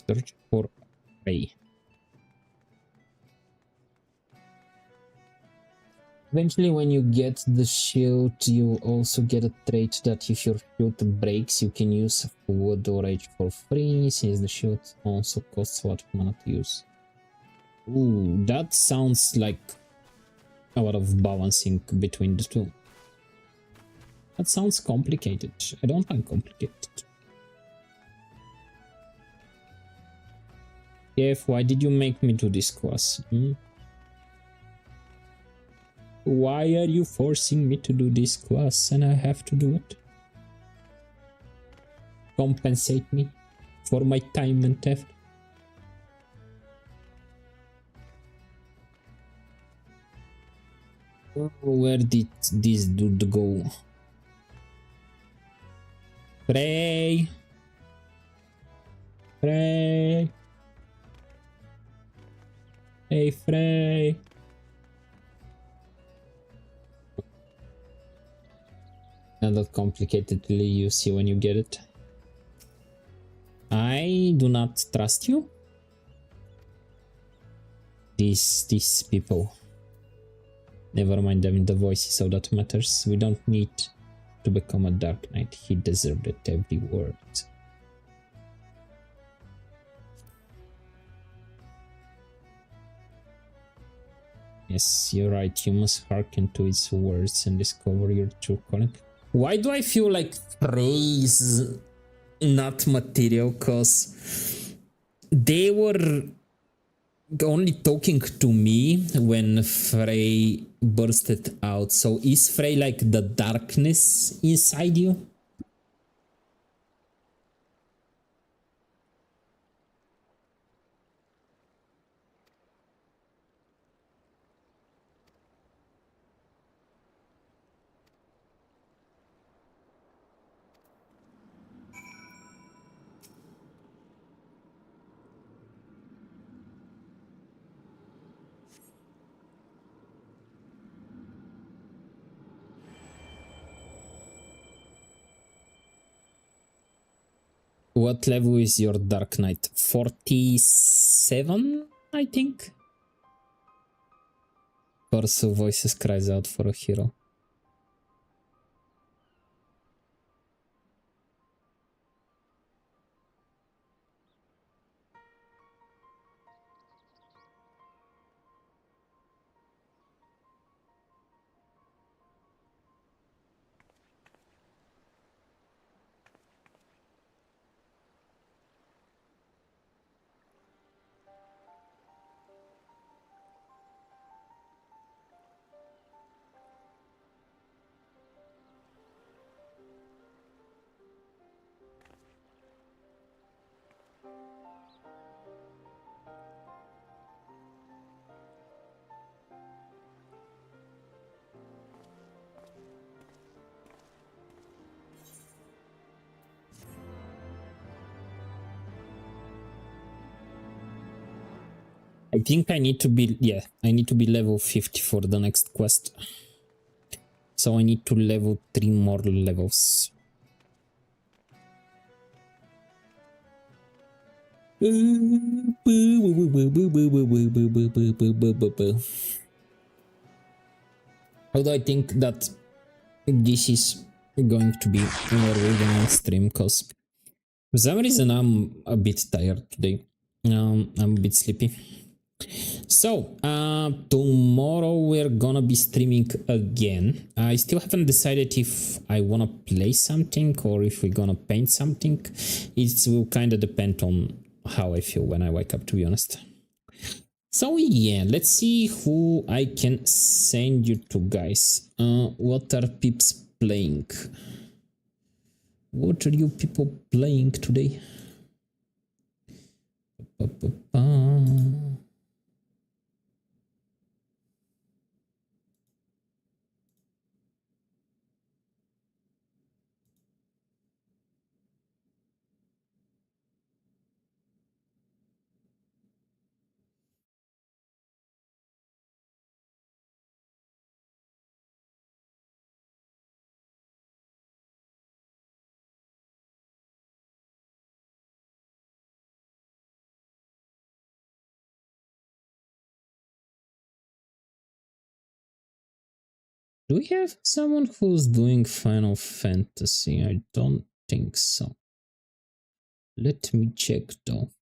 Search for prey. Eventually, when you get the shield, you also get a trait that if your shield breaks, you can use food or rage for free, since the shield also costs a lot of mana to use. Ooh, that sounds like a lot of balancing between the two. That sounds complicated. I don't like complicated. Jeff, why did you make me do this class? Why are you forcing me to do this class and I have to do it? Compensate me for my time and effort. Where did this dude go? Frey! Frey! Hey, Frey! Not that complicatedly, you see when you get it. I do not trust you. These people. Never mind them, the voice is all that matters. We don't need to become a Dark Knight. He deserved it, every word. Yes, you're right. You must hearken to its words and discover your true calling. Why do I feel like Frey is not material? Cause they were only talking to me when Frey bursted out. So is Frey like the darkness inside you? What level is your Dark Knight? 47, I think? Corso Voices cries out for a hero. I think I need to be, I need to be level 50 for the next quest. So I need to level 3 more levels. Although I think that this is going to be more reading stream, because for some reason I'm a bit tired today. I'm a bit sleepy. So, tomorrow we're gonna be streaming again. I still haven't decided if I wanna play something or if we're gonna paint something. It will kind of depend on how I feel when I wake up, to be honest. So yeah, let's see who I can send you to, guys. What are peeps playing? What are you people playing today? Do we have someone who's doing Final Fantasy? I don't think so. Let me check though.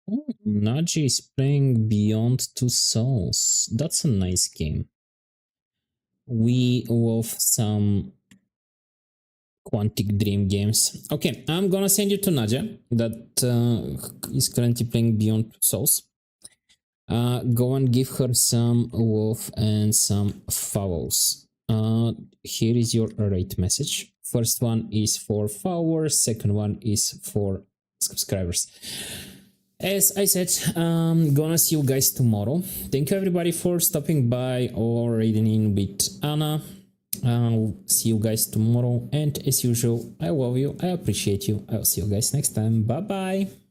Oh, Naji is playing Beyond Two Souls. That's a nice game. We love some Quantic Dream games. Okay, I'm gonna send you to Nadia, that is currently playing Beyond Two Souls. Go and give her some love and some follows. Here is your rate message. First one is for followers, second one is for subscribers. As I said, I'm gonna see you guys tomorrow. Thank you everybody for stopping by or reading in with Anna. I'll see you guys tomorrow, and as usual, I love you, I appreciate you. I'll see you guys next time. Bye bye.